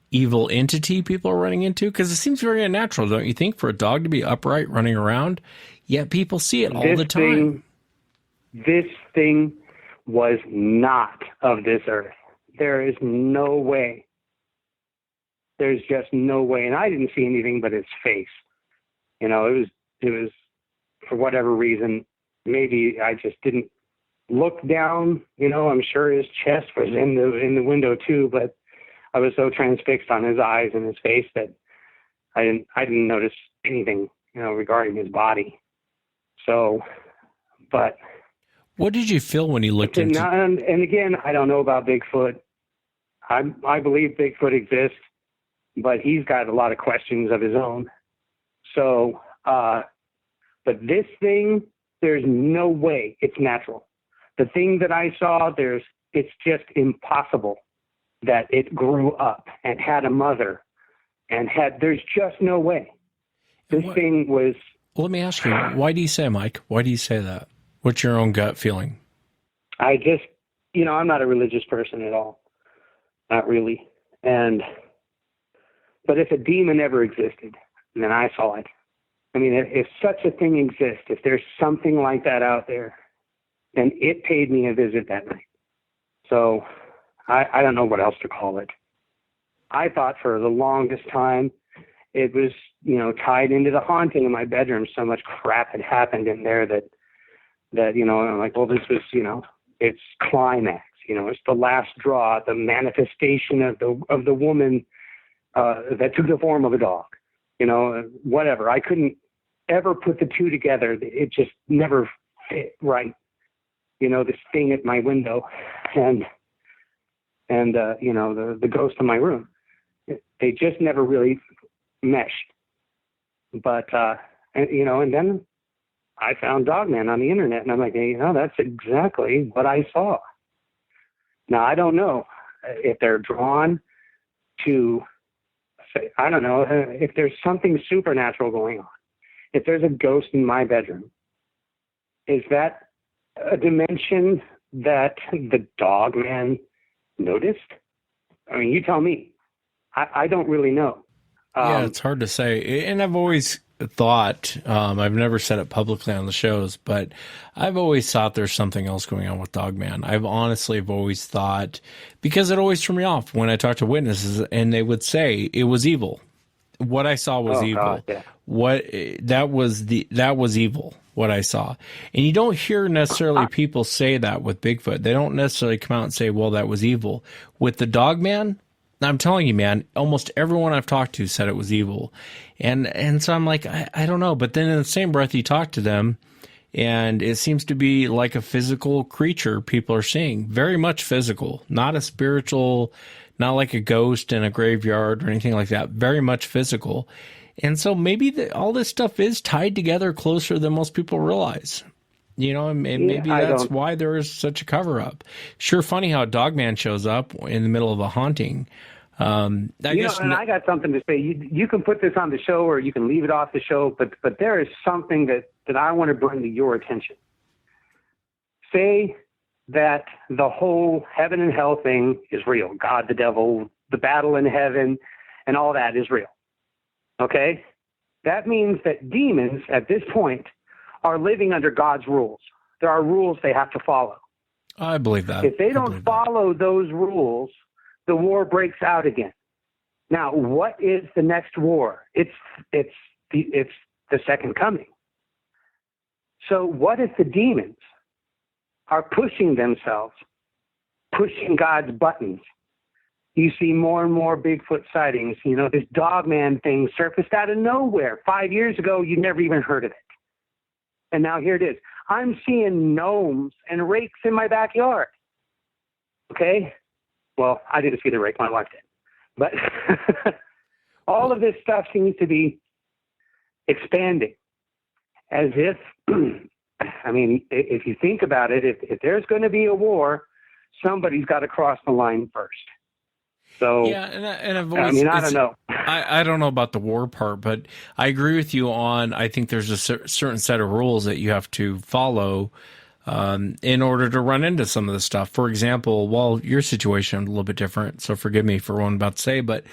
Speaker 6: evil entity people are running into? Because it seems very unnatural, don't you think, for a dog to be upright running around? Yet people see it all the time.
Speaker 7: This thing was not of this earth. There is no way. There's just no way. And I didn't see anything but its face. It was for whatever reason, maybe I just didn't look down. I'm sure his chest was in the window too, but I was so transfixed on his eyes and his face that I didn't notice anything, regarding his body. So, but
Speaker 6: what did you feel when you looked into?
Speaker 7: And again, I don't know about Bigfoot. I believe Bigfoot exists, but he's got a lot of questions of his own. So, but this thing, there's no way it's natural. The thing that I saw, it's just impossible that it grew up and had a mother and there's just no way. This thing was.
Speaker 6: Well, let me ask you, why do you say, Mike? Why do you say that? What's your own gut feeling?
Speaker 7: I just, I'm not a religious person at all. Not really. But if a demon ever existed, then I saw it. I mean, if such a thing exists, if there's something like that out there, then it paid me a visit that night. So I don't know what else to call it. I thought for the longest time it was, tied into the haunting in my bedroom. So much crap had happened in there that I'm like, well, this was, it's climax. It's the last draw, the manifestation of the woman that took the form of a dog. Whatever. I couldn't ever put the two together. It just never fit right. This thing at my window and the ghost in my room. They just never really meshed. But, and then I found Dogman on the internet, and I'm like, that's exactly what I saw. Now, I don't know if they're drawn to, I don't know, if there's something supernatural going on. If there's a ghost in my bedroom, is that a dimension that the Dogman noticed? I mean, you tell me. I don't really know.
Speaker 6: Yeah, it's hard to say. And I've always thought, I've never said it publicly on the shows, but I've always thought there's something else going on with Dogman. I've honestly always thought, because it always threw me off when I talked to witnesses and they would say it was evil. What I saw was evil.
Speaker 7: God, yeah.
Speaker 6: That was evil, what I saw. And you don't hear necessarily people say that with Bigfoot. They don't necessarily come out and say, well, that was evil. With the Dogman, I'm telling you, man, almost everyone I've talked to said it was evil. And so I'm like, I don't know. But then in the same breath, you talk to them, and it seems to be like a physical creature people are seeing. Very much physical, not a spiritual, not like a ghost in a graveyard or anything like that. Very much physical. And so maybe all this stuff is tied together closer than most people realize. And maybe that's why there is such a cover-up. Sure funny how Dogman shows up in the middle of a haunting. I got
Speaker 7: something to say. You can put this on the show or you can leave it off the show, but there is something that I want to bring to your attention. Say that the whole heaven and hell thing is real. God, the devil, the battle in heaven, and all that is real. Okay? That means that demons at this point are living under God's rules. There are rules they have to follow.
Speaker 6: I believe that.
Speaker 7: If they don't follow those rules, the war breaks out again. Now, what is the next war? It's the second coming. So what if the demons are pushing themselves, pushing God's buttons? You see more and more Bigfoot sightings. You know, this Dogman thing surfaced out of nowhere. 5 years ago, you never even heard of it. And now here it is. I'm seeing gnomes and rakes in my backyard. Okay? Well, I didn't see the rake. My wife did. But all of this stuff seems to be expanding as if, I mean, if you think about it, if there's going to be a war, somebody's got to cross the line first. So,
Speaker 6: yeah, and I've always,
Speaker 7: I don't know.
Speaker 6: I don't know about the war part, but I agree with you on, I think there's a certain set of rules that you have to follow in order to run into some of this stuff. For example, well, your situation is a little bit different, so forgive me for what I'm about to say, but,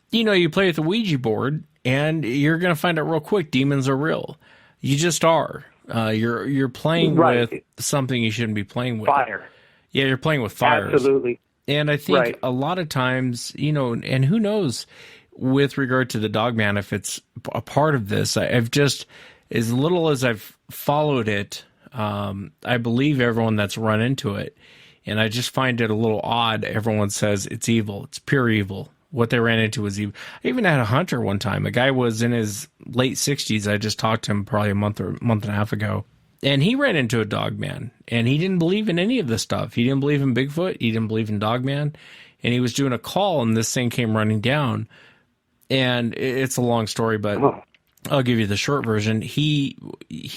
Speaker 6: you know, you play with a Ouija board, and you're going to find out real quick demons are real. You just are. You're playing with something you shouldn't be playing with.
Speaker 7: Fire.
Speaker 6: Yeah, you're playing with fires.
Speaker 7: Absolutely.
Speaker 6: And I think a lot of times, you know, and who knows with regard to the Dogman, if it's a part of this, I've just, as little as I've followed it, I believe everyone that's run into it. And I just find it a little odd. Everyone says it's evil. It's pure evil. What they ran into was evil. I even had a hunter one time. A guy was in his late 60s. I just talked to him probably a month and a half ago. And he ran into a Dogman, and he didn't believe in any of this stuff. He didn't believe in Bigfoot. He didn't believe in Dogman. And he was doing a call, and this thing came running down. And it's a long story, but I'll give you the short version. He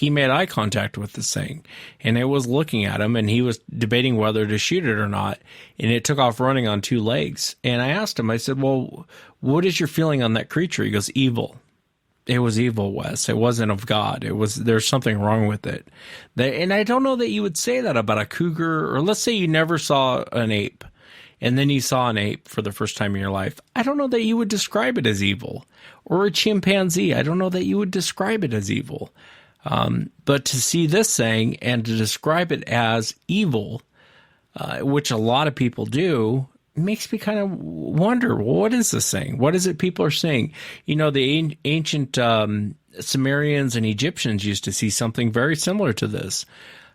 Speaker 6: made eye contact with this thing, and it was looking at him, and he was debating whether to shoot it or not. And it took off running on two legs. And I asked him, I said, well, what is your feeling on that creature? He goes, evil. It was evil, Wes. It wasn't of God. There's something wrong with it. And I don't know that you would say that about a cougar, or let's say you never saw an ape, and then you saw an ape for the first time in your life. I don't know that you would describe it as evil. Or a chimpanzee. I don't know that you would describe it as evil. But to see this thing and to describe it as evil, which a lot of people do, makes me kind of wonder, well, what is this thing? What is it people are saying? You know, the ancient Sumerians and Egyptians used to see something very similar to this.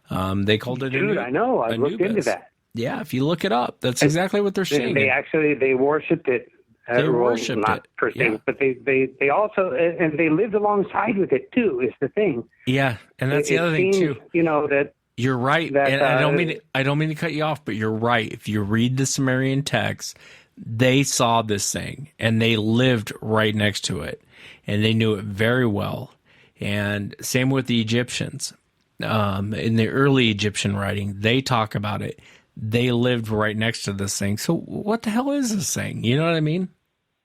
Speaker 6: They called it
Speaker 7: I know. I looked into that.
Speaker 6: Yeah, if you look it up, that's exactly what they're saying.
Speaker 7: They worshipped it.
Speaker 6: They worshipped
Speaker 7: not
Speaker 6: it.
Speaker 7: per se, but they also, and they lived alongside with it too, is the thing.
Speaker 6: Yeah, and that's the other thing too.
Speaker 7: You know, that
Speaker 6: you're right, and I don't mean to cut you off, but you're right. If you read the Sumerian text, they saw this thing, and they lived right next to it, and they knew it very well. And same with the Egyptians. In the early Egyptian writing, they talk about it. They lived right next to this thing. So what the hell is this thing? You know what I mean?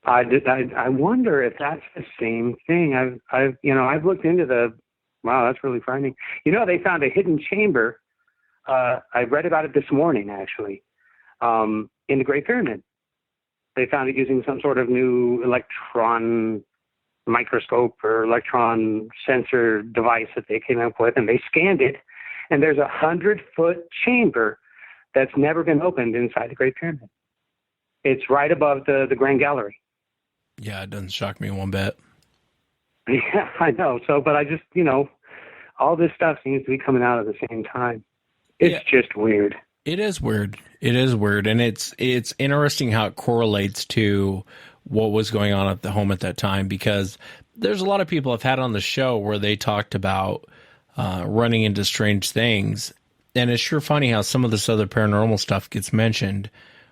Speaker 7: I wonder if that's the same thing. I've looked into wow, that's really frightening. You know, they found a hidden chamber. I read about it this morning, actually, in the Great Pyramid. They found it using some sort of new electron microscope or electron sensor device that they came up with, and they scanned it, and there's 100-foot chamber that's never been opened inside the Great Pyramid. It's right above the Grand Gallery.
Speaker 6: Yeah, it doesn't shock me one bit.
Speaker 7: Yeah, I know. So, but I just, all this stuff seems to be coming out at the same time. It's just weird.
Speaker 6: It is weird. It is weird. And it's interesting how it correlates to what was going on at the home at that time, because there's a lot of people I've had on the show where they talked about running into strange things. And it's sure funny how some of this other paranormal stuff gets mentioned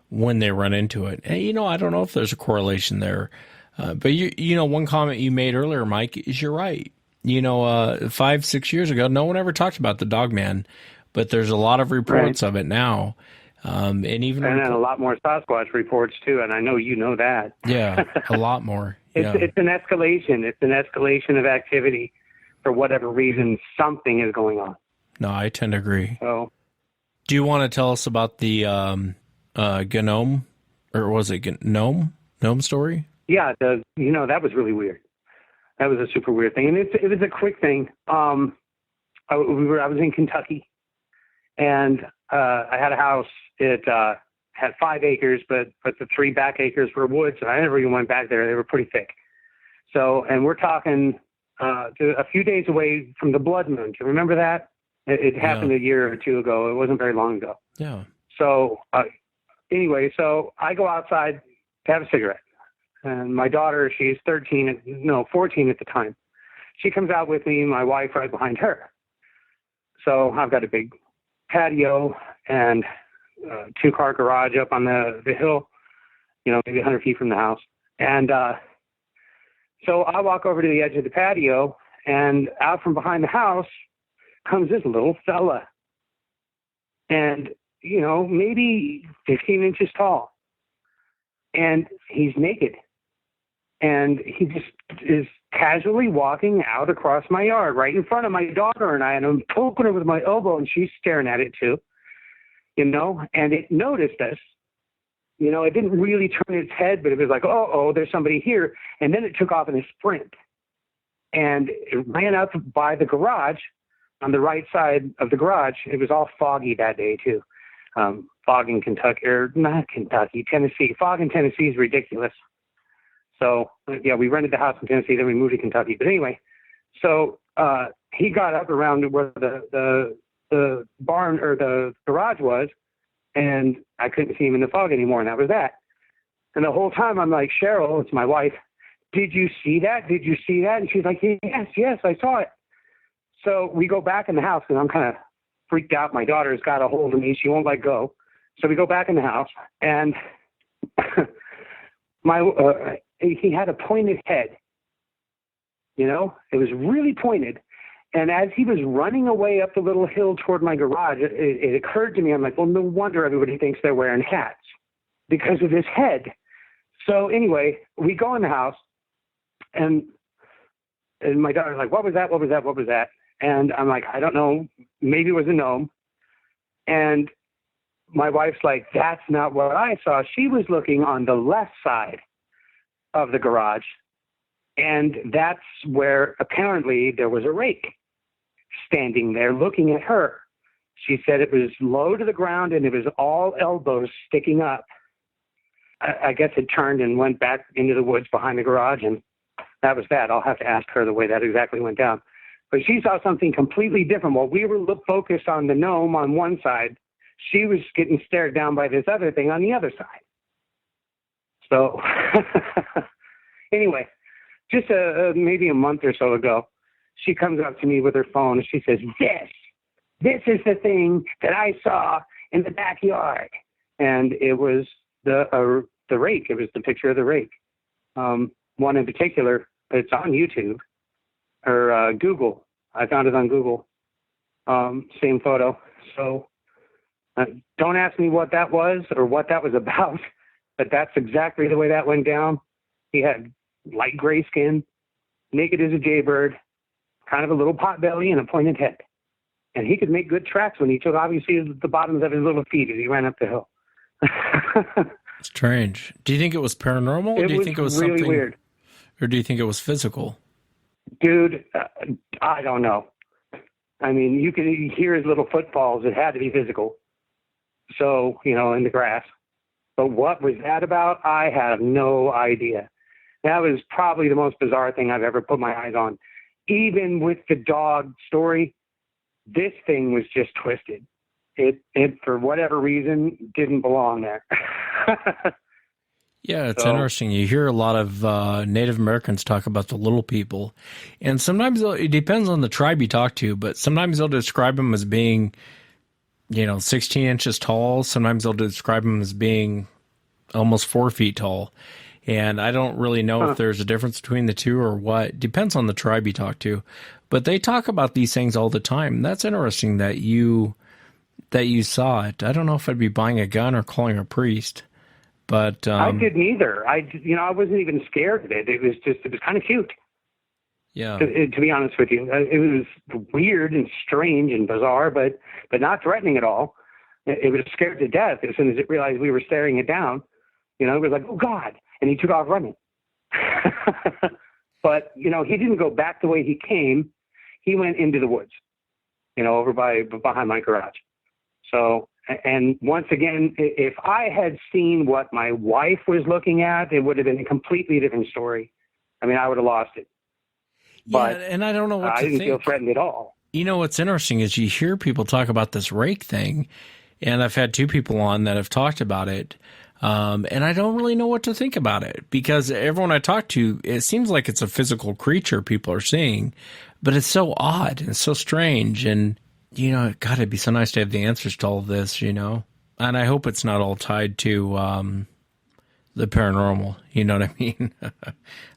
Speaker 6: when they run into it. And, I don't know if there's a correlation there. But, one comment you made earlier, Mike, is you're right. 5-6 years ago, no one ever talked about the Dogman, but there's a lot of reports of it now. And then
Speaker 7: a lot more Sasquatch reports, too. And I know you know that.
Speaker 6: Yeah, a lot more.
Speaker 7: It's an escalation. It's an escalation of activity. For whatever reason, something is going on.
Speaker 6: No, I tend to agree.
Speaker 7: So,
Speaker 6: do you want to tell us about the gnome, or was it gnome story?
Speaker 7: Yeah, that was really weird. That was a super weird thing, and it was a quick thing. I was in Kentucky, And I had a house. It had 5 acres, but the 3 back acres were woods, and I never even went back there. They were pretty thick. So, and we're talking a few days away from the blood moon. Do you remember that? It happened a year or 2 ago. It wasn't very long ago.
Speaker 6: Yeah.
Speaker 7: So anyway, so I go outside to have a cigarette. And my daughter, she's 14 at the time. She comes out with me, my wife right behind her. So I've got a big patio and 2-car garage up on the hill, maybe 100 feet from the house. And so I walk over to the edge of the patio, and out from behind the house comes this little fella. And, maybe 15 inches tall. And he's naked. And he just is casually walking out across my yard right in front of my daughter and I, and I'm poking her with my elbow, and she's staring at it too, and it noticed us. It didn't really turn its head, but it was like, oh, there's somebody here. And then it took off in a sprint, and it ran out by the garage on the right side of the garage. It was all foggy that day too. Fog in Kentucky, or not Kentucky, Tennessee. Fog in Tennessee is ridiculous. So, yeah, we rented the house in Tennessee, then we moved to Kentucky. But anyway, so he got up around where the barn or the garage was, and I couldn't see him in the fog anymore, and that was that. And the whole time I'm like, Cheryl, it's my wife, did you see that? Did you see that? And she's like, yes, I saw it. So we go back in the house, and I'm kind of freaked out. My daughter's got a hold of me. She won't let go. So we go back in the house, and he had a pointed head. It was really pointed. And as he was running away up the little hill toward my garage, it occurred to me, I'm like, well, no wonder everybody thinks they're wearing hats because of his head. So anyway, we go in the house, and my daughter's like, what was that? What was that? What was that? And I'm like, I don't know. Maybe it was a gnome. And my wife's like, that's not what I saw. She was looking on the left side of the garage, and that's where apparently there was a rake standing there looking at her. She said it was low to the ground, and it was all elbows sticking up. I guess it turned and went back into the woods behind the garage, and that was that. I'll have to ask her the way that exactly went down. But she saw something completely different. While we were focused on the gnome on one side, she was getting stared down by this other thing on the other side. So anyway, just maybe a month or so ago, she comes up to me with her phone, and she says, this is the thing that I saw in the backyard. And it was the rake. It was the picture of the rake. One in particular, it's on YouTube or Google. I found it on Google. Same photo. So don't ask me what that was or what that was about, but that's exactly the way that went down. He had light gray skin, naked as a jaybird, kind of a little pot belly and a pointed head. And he could make good tracks when he took, obviously, the bottoms of his little feet as he ran up the hill.
Speaker 6: Strange. Do you think it was paranormal? Or do you think it was
Speaker 7: really
Speaker 6: something
Speaker 7: weird?
Speaker 6: Or do you think it was physical?
Speaker 7: Dude, I don't know. I mean, you could hear his little footfalls. It had to be physical. So, in the grass. But what was that about? I have no idea. That was probably the most bizarre thing I've ever put my eyes on. Even with the dog story, this thing was just twisted. It for whatever reason, didn't belong there.
Speaker 6: Yeah, it's interesting. You hear a lot of Native Americans talk about the little people. And sometimes it depends on the tribe you talk to, but sometimes they'll describe them as being, 16 inches tall. Sometimes they'll describe them as being almost 4 feet tall. And I don't really know if there's a difference between the two or what. Depends on the tribe you talk to. But they talk about these things all the time. That's interesting that you saw it. I don't know if I'd be buying a gun or calling a priest. But
Speaker 7: I didn't either. I wasn't even scared of it. It was kind of cute.
Speaker 6: Yeah.
Speaker 7: To be honest with you, it was weird and strange and bizarre, but not threatening at all. It was scared to death as soon as it realized we were staring it down. It was like, oh God, and he took off running. But he didn't go back the way he came. He went into the woods, over behind my garage. So, and once again, if I had seen what my wife was looking at, it would have been a completely different story. I mean, I would have lost it.
Speaker 6: Yeah,
Speaker 7: But
Speaker 6: and I don't know what to
Speaker 7: I didn't
Speaker 6: think.
Speaker 7: feel threatened at all.
Speaker 6: You know, what's interesting is you hear people talk about this rake thing, and I've had 2 people on that have talked about it, and I don't really know what to think about it, because everyone I talk to, it seems like it's a physical creature people are seeing, but it's so odd and so strange, and, you know, God, it'd be so nice to have the answers to all of this, you know, and I hope it's not all tied to the paranormal, you know what I mean?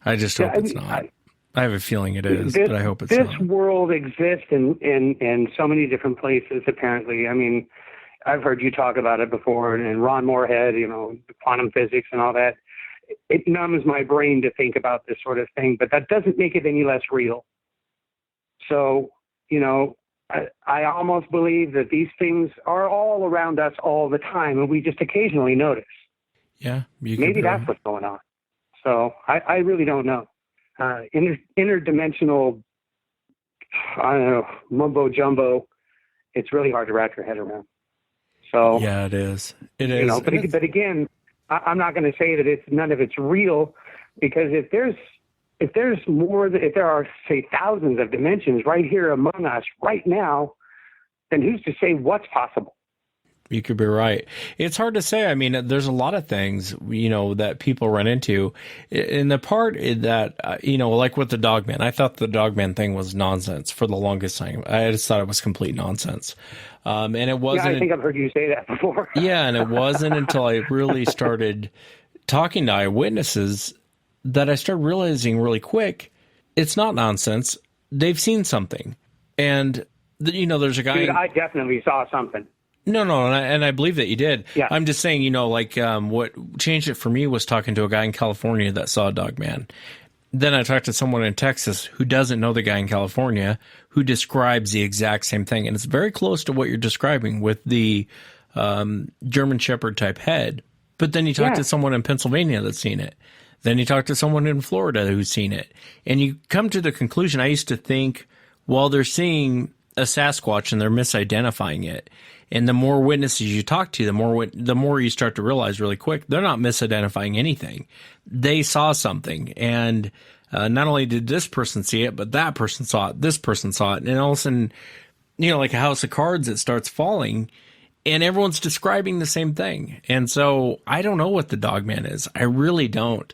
Speaker 6: I just hope it's not. I have a feeling it is, but I hope it's not.
Speaker 7: This world exists in so many different places, apparently. I mean, I've heard you talk about it before, and Ron Moorhead, you know, quantum physics and all that. It numbs my brain to think about this sort of thing, but that doesn't make it any less real. So, you know, I almost believe that these things are all around us all the time, and we just occasionally notice.
Speaker 6: Yeah,
Speaker 7: maybe that's what's going on. So I really don't know. Interdimensional, I don't know, mumbo jumbo. It's really hard to wrap your head around. So
Speaker 6: yeah, it is. It is.
Speaker 7: You know, but again, I'm not going to say that none of it's real, because if there are, say, thousands of dimensions right here among us right now, then who's to say what's possible?
Speaker 6: You could be right. It's hard to say. I mean, there's a lot of things, you know, that people run into. In the part that, you know, like with the Dogman, I thought the Dogman thing was nonsense for the longest time. I just thought it was complete nonsense. And it wasn't.
Speaker 7: Yeah, I think I've heard you say that before.
Speaker 6: Yeah, and it wasn't until I really started talking to eyewitnesses that I started realizing really quick, it's not nonsense. They've seen something. And, you know, there's a guy.
Speaker 7: Dude, I definitely saw something.
Speaker 6: No, and I believe that you did.
Speaker 7: Yeah.
Speaker 6: I'm just saying, you know, like what changed it for me was talking to a guy in California that saw a Dogman. Then I talked to someone in Texas who doesn't know the guy in California, who describes the exact same thing. And it's very close to what you're describing with the German Shepherd type head. But then you talk to someone in Pennsylvania that's seen it. Then you talk to someone in Florida who's seen it. And you come to the conclusion, I used to think, well, they're seeing a Sasquatch and they're misidentifying it. And the more witnesses you talk to, the more you start to realize really quick, they're not misidentifying anything. They saw something. And not only did this person see it, but that person saw it, this person saw it. And all of a sudden, you know, like a house of cards, it starts falling and everyone's describing the same thing. And so I don't know what the Dogman is. I really don't.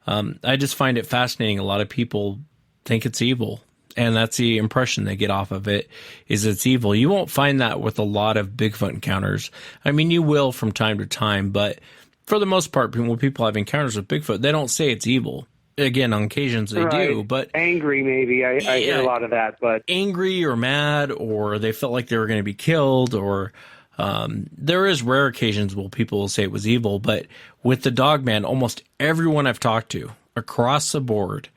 Speaker 6: I just find it fascinating. A lot of people think it's evil. And that's the impression they get off of it, is it's evil. You won't find that with a lot of Bigfoot encounters. I mean, you will from time to time, but for the most part, when people have encounters with Bigfoot, they don't say it's evil. Again, on occasions they do, but
Speaker 7: angry maybe. I hear a lot of that, but
Speaker 6: angry or mad, or they felt like they were going to be killed, or there is rare occasions where people will say it was evil. But with the Dogman, almost everyone I've talked to across the board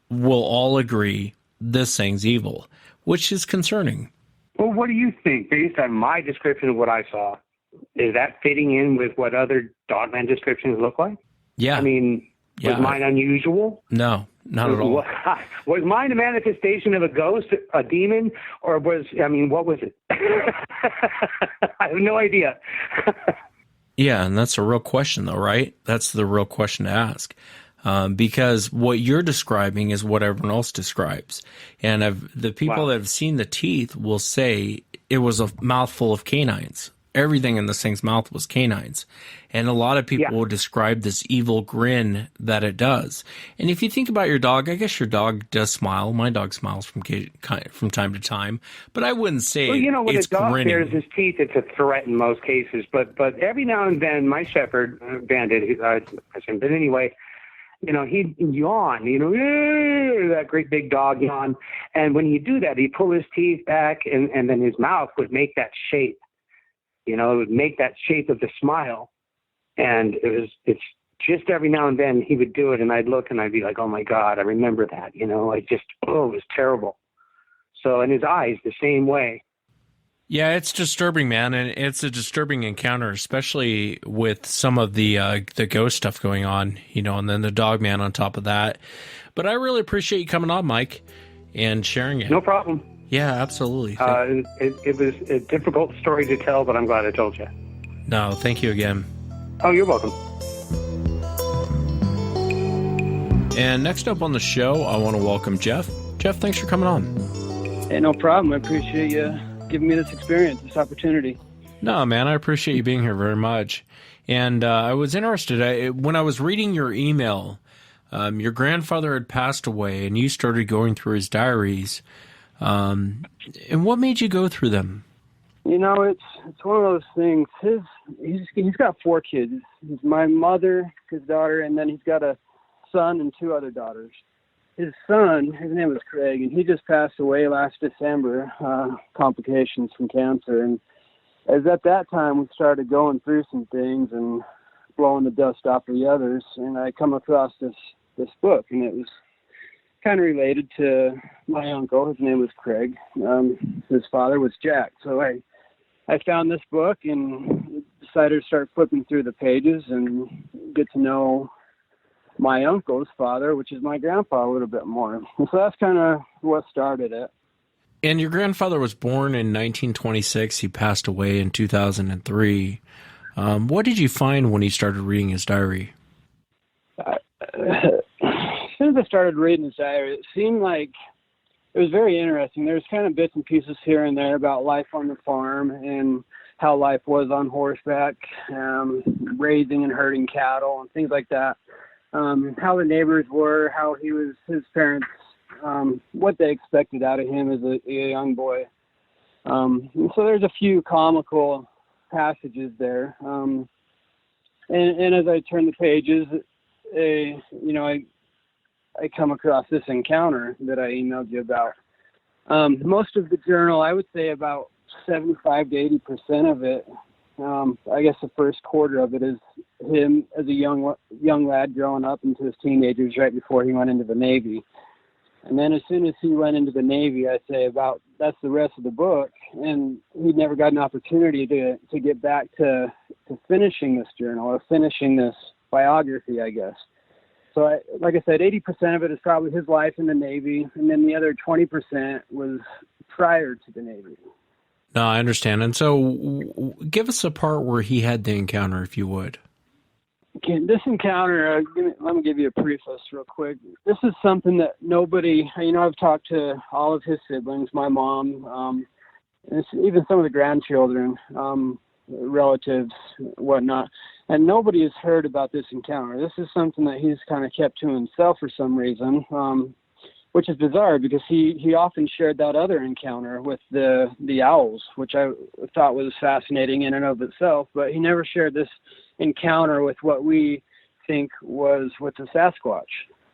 Speaker 6: will all agree this thing's evil, which is concerning.
Speaker 7: Well, what do you think, based on my description of what I saw? Is that fitting in with what other Dogman descriptions look like?
Speaker 6: Yeah.
Speaker 7: I mean, was mine unusual?
Speaker 6: No, not at all.
Speaker 7: Was mine a manifestation of a ghost, a demon, or what was it? I have no idea.
Speaker 6: Yeah, and that's a real question, though, right? That's the real question to ask. Because what you're describing is what everyone else describes. And the people that have seen the teeth will say it was a mouthful of canines. Everything in this thing's mouth was canines. And a lot of people will describe this evil grin that it does. And if you think about your dog, I guess your dog does smile. My dog smiles from time to time. But I wouldn't say
Speaker 7: when
Speaker 6: it's
Speaker 7: a dog
Speaker 6: grinning.
Speaker 7: bares his teeth, it's a threat in most cases. But every now and then, my shepherd, Bandit, but anyway, you know, he'd yawn, you know, that great big dog yawn. And when he'd do that, he'd pull his teeth back, and then his mouth would make that shape. You know, it would make that shape of the smile. And it's just every now and then he would do it, and I'd look and I'd be like, oh my God, I remember that. You know, it was terrible. So, and his eyes the same way.
Speaker 6: Yeah, it's disturbing, man, and it's a disturbing encounter, especially with some of the ghost stuff going on, you know, and then the Dogman on top of that. But I really appreciate you coming on, Mike, and sharing it.
Speaker 7: No problem.
Speaker 6: Yeah, absolutely.
Speaker 7: It was a difficult story to tell, but I'm glad I told you.
Speaker 6: No, thank you again.
Speaker 7: Oh, you're welcome.
Speaker 6: And next up on the show, I want to welcome Jeff. Jeff, thanks for coming on.
Speaker 8: Hey, no problem. I appreciate you giving me this experience, this opportunity.
Speaker 6: No, man, I appreciate you being here very much. And I was interested, when I was reading your email, your grandfather had passed away, and you started going through his diaries. And what made you go through them?
Speaker 8: You know, it's one of those things. He's got 4 kids. He's my mother, his daughter, and then he's got a son and 2 other daughters. His son, his name was Craig, and he just passed away last December, complications from cancer. And as at that time, we started going through some things and blowing the dust off of the others, and I come across this book, and it was kind of related to my uncle. His name was Craig. His father was Jack. So I found this book and decided to start flipping through the pages and get to know my uncle's father, which is my grandpa, a little bit more. And so that's kind of what started it.
Speaker 6: And your grandfather was born in 1926. He passed away in 2003. What did you find when you started reading his diary?
Speaker 8: As soon as I started reading his diary, it seemed like it was very interesting. There's kind of bits and pieces here and there about life on the farm and how life was on horseback, raising and herding cattle and things like that. How the neighbors were, how he was, his parents, what they expected out of him as a young boy. And so there's a few comical passages there. And as I turn the pages, I come across this encounter that I emailed you about. Most of the journal, I would say about 75 to 80% of it, I guess the first quarter of it is him as a young lad growing up into his teenagers right before he went into the Navy. And then as soon as he went into the Navy, I'd say that's the rest of the book. And he'd never got an opportunity to get back to finishing this journal or finishing this biography, I guess. So like I said, 80% of it is probably his life in the Navy. And then the other 20% was prior to the Navy.
Speaker 6: No, I understand. And so give us a part where he had the encounter, if you would.
Speaker 8: Okay, this encounter, let me give you a preface real quick. This is something that nobody, I've talked to all of his siblings, my mom, and even some of the grandchildren, relatives, whatnot, and nobody has heard about this encounter. This is something that he's kind of kept to himself for some reason, which is bizarre because he often shared that other encounter with the owls, which I thought was fascinating in and of itself, but he never shared this encounter with what we think was with the Sasquatch.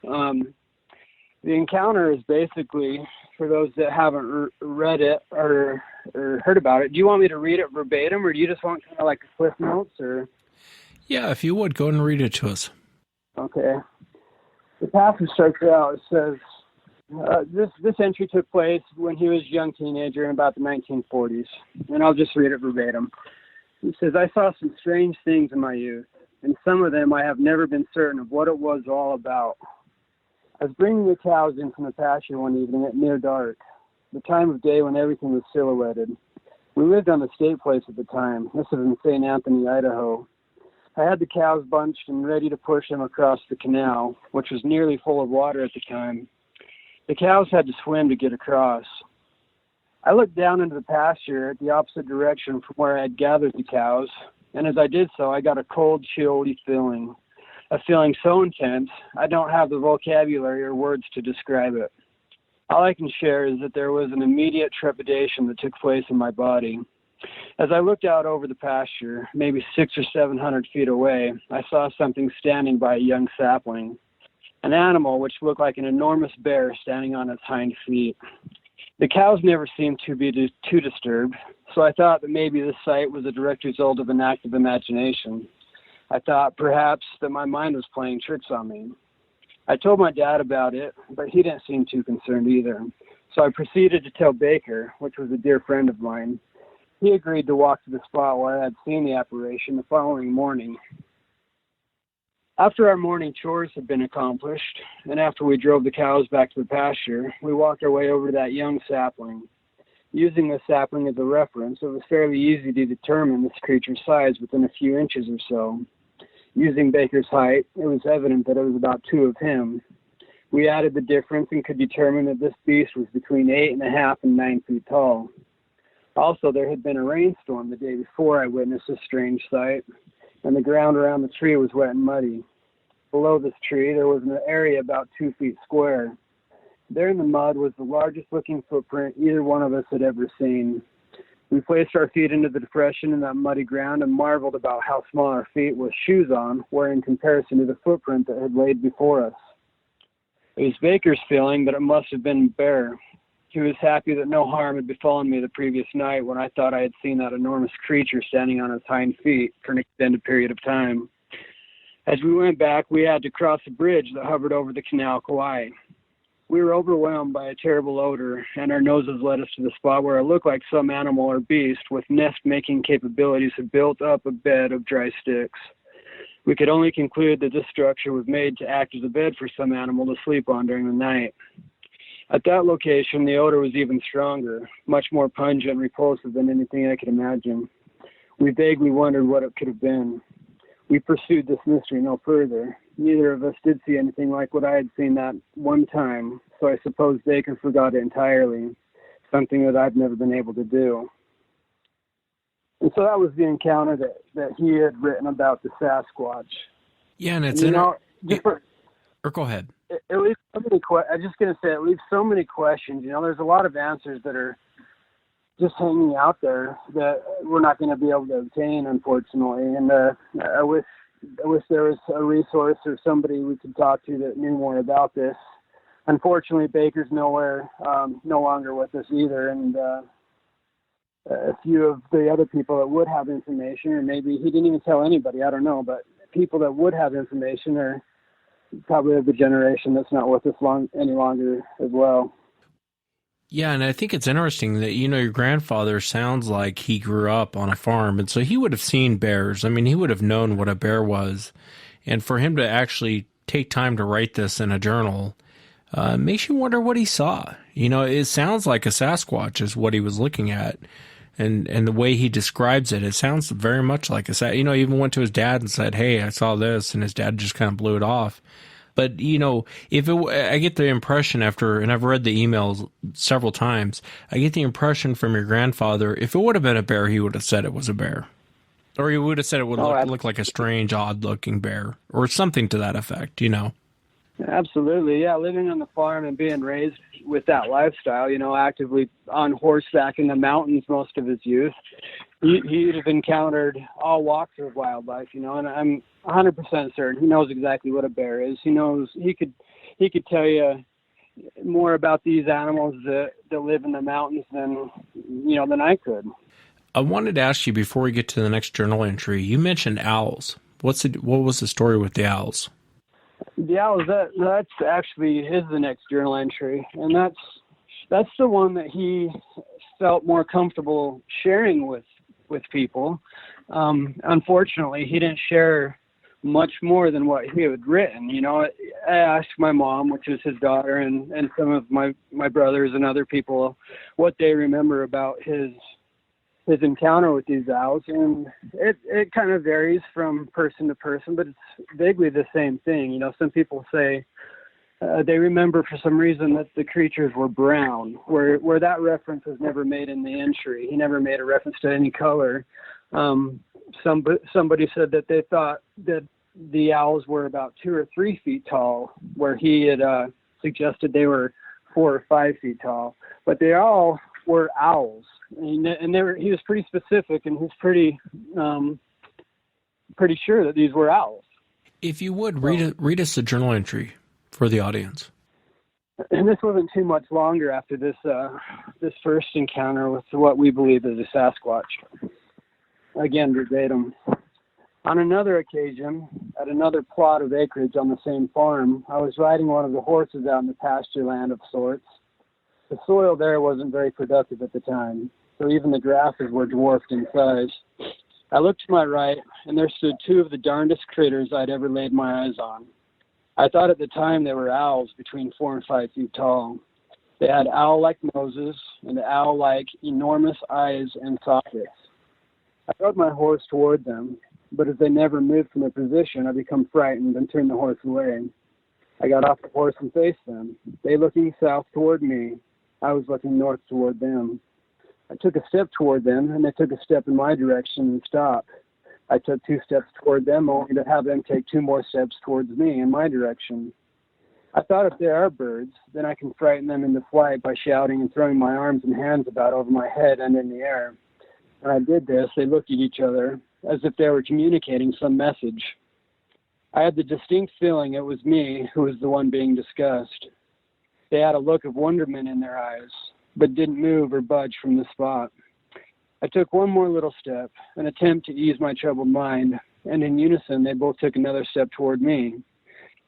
Speaker 8: The encounter is basically, for those that haven't read it or heard about it, do you want me to read it verbatim, or do you just want kind of like a cliff notes? Or?
Speaker 6: Yeah, if you would, go ahead and read it to us.
Speaker 8: Okay. The passage starts out, it says, this entry took place when he was a young teenager in about the 1940s, and I'll just read it verbatim. He says, I saw some strange things in my youth, and some of them I have never been certain of what it was all about. I was bringing the cows in from the pasture one evening at near dark, the time of day when everything was silhouetted. We lived on the state place at the time. This was in St. Anthony, Idaho. I had the cows bunched and ready to push them across the canal, which was nearly full of water at the time. The cows had to swim to get across. I looked down into the pasture at the opposite direction from where I had gathered the cows, and as I did so, I got a cold, chilly feeling, a feeling so intense, I don't have the vocabulary or words to describe it. All I can share is that there was an immediate trepidation that took place in my body. As I looked out over the pasture, maybe 600 or 700 feet away, I saw something standing by a young sapling, an animal which looked like an enormous bear standing on its hind feet. The cows never seemed to be too disturbed, so I thought that maybe this sight was a direct result of an active imagination. I thought perhaps that my mind was playing tricks on me. I told my dad about it, but he didn't seem too concerned either. So I proceeded to tell Baker, which was a dear friend of mine. He agreed to walk to the spot where I had seen the apparition the following morning. After our morning chores had been accomplished, and after we drove the cows back to the pasture, we walked our way over to that young sapling. Using the sapling as a reference, it was fairly easy to determine this creature's size within a few inches or so. Using Baker's height, it was evident that it was about 2 of him. We added the difference and could determine that this beast was between 8.5 and 9 feet tall. Also, there had been a rainstorm the day before I witnessed this strange sight, and the ground around the tree was wet and muddy. Below this tree, there was an area about 2 feet square. There in the mud was the largest looking footprint either one of us had ever seen. We placed our feet into the depression in that muddy ground and marveled about how small our feet with shoes on were in comparison to the footprint that had laid before us. It was Baker's feeling that it must have been a bear. He was happy that no harm had befallen me the previous night when I thought I had seen that enormous creature standing on its hind feet for an extended period of time. As we went back, we had to cross a bridge that hovered over the Canal Kauai. We were overwhelmed by a terrible odor, and our noses led us to the spot where it looked like some animal or beast with nest-making capabilities had built up a bed of dry sticks. We could only conclude that this structure was made to act as a bed for some animal to sleep on during the night. At that location, the odor was even stronger, much more pungent and repulsive than anything I could imagine. We vaguely wondered what it could have been. We pursued this mystery no further. Neither of us did see anything like what I had seen that one time, so I suppose Baker forgot it entirely, something that I've never been able to do. And so that was the encounter that he had written about the Sasquatch.
Speaker 6: Yeah, and it's or go ahead.
Speaker 8: It leaves so many I'm just going to say it leaves so many questions. There's a lot of answers that are just hanging out there that we're not going to be able to obtain, unfortunately. And I wish there was a resource or somebody we could talk to that knew more about this. Unfortunately, Baker's no longer with us either, and a few of the other people that would have information, or maybe he didn't even tell anybody, I don't know, but people that would have information are probably of the generation that's not with us any longer as well.
Speaker 6: Yeah, and I think it's interesting that, your grandfather sounds like he grew up on a farm, and so he would have seen bears. I mean, he would have known what a bear was. And for him to actually take time to write this in a journal makes you wonder what he saw. It sounds like a Sasquatch is what he was looking at. And the way he describes it, it sounds very much like he even went to his dad and said, "Hey, I saw this," and his dad just kind of blew it off. But, I get the impression and I've read the emails several times, I get the impression from your grandfather, if it would have been a bear, he would have said it was a bear. Or he would have said it would look like a strange, odd-looking bear, or something to that effect,
Speaker 8: Absolutely, yeah. Living on the farm and being raised with that lifestyle, actively on horseback in the mountains most of his youth, he'd have encountered all walks of wildlife, and I'm 100% certain he knows exactly what a bear is. He knows he could tell you more about these animals that live in the mountains than I could.
Speaker 6: I wanted to ask you before we get to the next journal entry. You mentioned owls. What was the story with the owls?
Speaker 8: The owls, that's actually the next journal entry, and that's the one that he felt more comfortable sharing with people. Unfortunately, he didn't share much more than what he had written. I asked my mom, which is his daughter, and some of my brothers and other people what they remember about his encounter with these owls, and it kind of varies from person to person, but it's vaguely the same thing. Some people say they remember for some reason that the creatures were brown, where that reference was never made in the entry. He never made a reference to any color. Somebody said that they thought that the owls were about 2 or 3 feet tall, where he had suggested they were 4 or 5 feet tall, but they all were owls. And he was pretty specific, and he was pretty sure that these were owls.
Speaker 6: If you would, read us the journal entry for the audience.
Speaker 8: And this wasn't too much longer after this first encounter with what we believe is a Sasquatch. Again, verbatim. On another occasion, at another plot of acreage on the same farm, I was riding one of the horses out in the pasture land of sorts. The soil there wasn't very productive at the time, so even the grasses were dwarfed in size. I looked to my right, and there stood 2 of the darndest critters I'd ever laid my eyes on. I thought at the time they were owls between 4 and 5 feet tall. They had owl-like noses and owl-like enormous eyes and sockets. I rode my horse toward them, but as they never moved from their position, I became frightened and turned the horse away. I got off the horse and faced them. They looking south toward me. I was looking north toward them. I took a step toward them, and they took a step in my direction and stopped. I took 2 steps toward them, only to have them take 2 more steps towards me in my direction. I thought if they are birds, then I can frighten them into flight by shouting and throwing my arms and hands about over my head and in the air. When I did this, they looked at each other as if they were communicating some message. I had the distinct feeling it was me who was the one being discussed. They had a look of wonderment in their eyes, but didn't move or budge from the spot. I took 1 more little step, an attempt to ease my troubled mind, and in unison they both took another step toward me.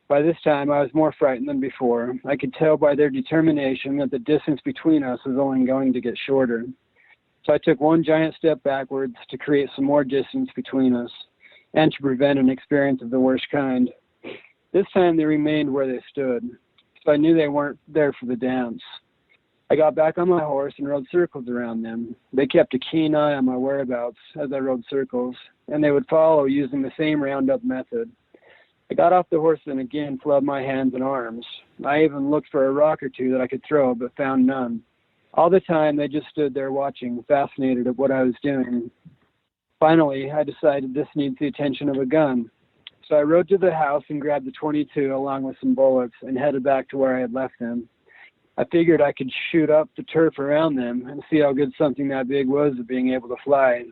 Speaker 8: By this time I was more frightened than before. I could tell by their determination that the distance between us was only going to get shorter. So I took 1 giant step backwards to create some more distance between us, and to prevent an experience of the worst kind. This time they remained where they stood, so I knew they weren't there for the dance. I got back on my horse and rode circles around them. They kept a keen eye on my whereabouts as I rode circles, and they would follow using the same roundup method. I got off the horse and again flubbed my hands and arms. I even looked for a rock or 2 that I could throw, but found none. All the time they just stood there watching, fascinated at what I was doing. Finally, I decided this needs the attention of a gun. So I rode to the house and grabbed the .22 along with some bullets and headed back to where I had left them. I figured I could shoot up the turf around them and see how good something that big was at being able to fly.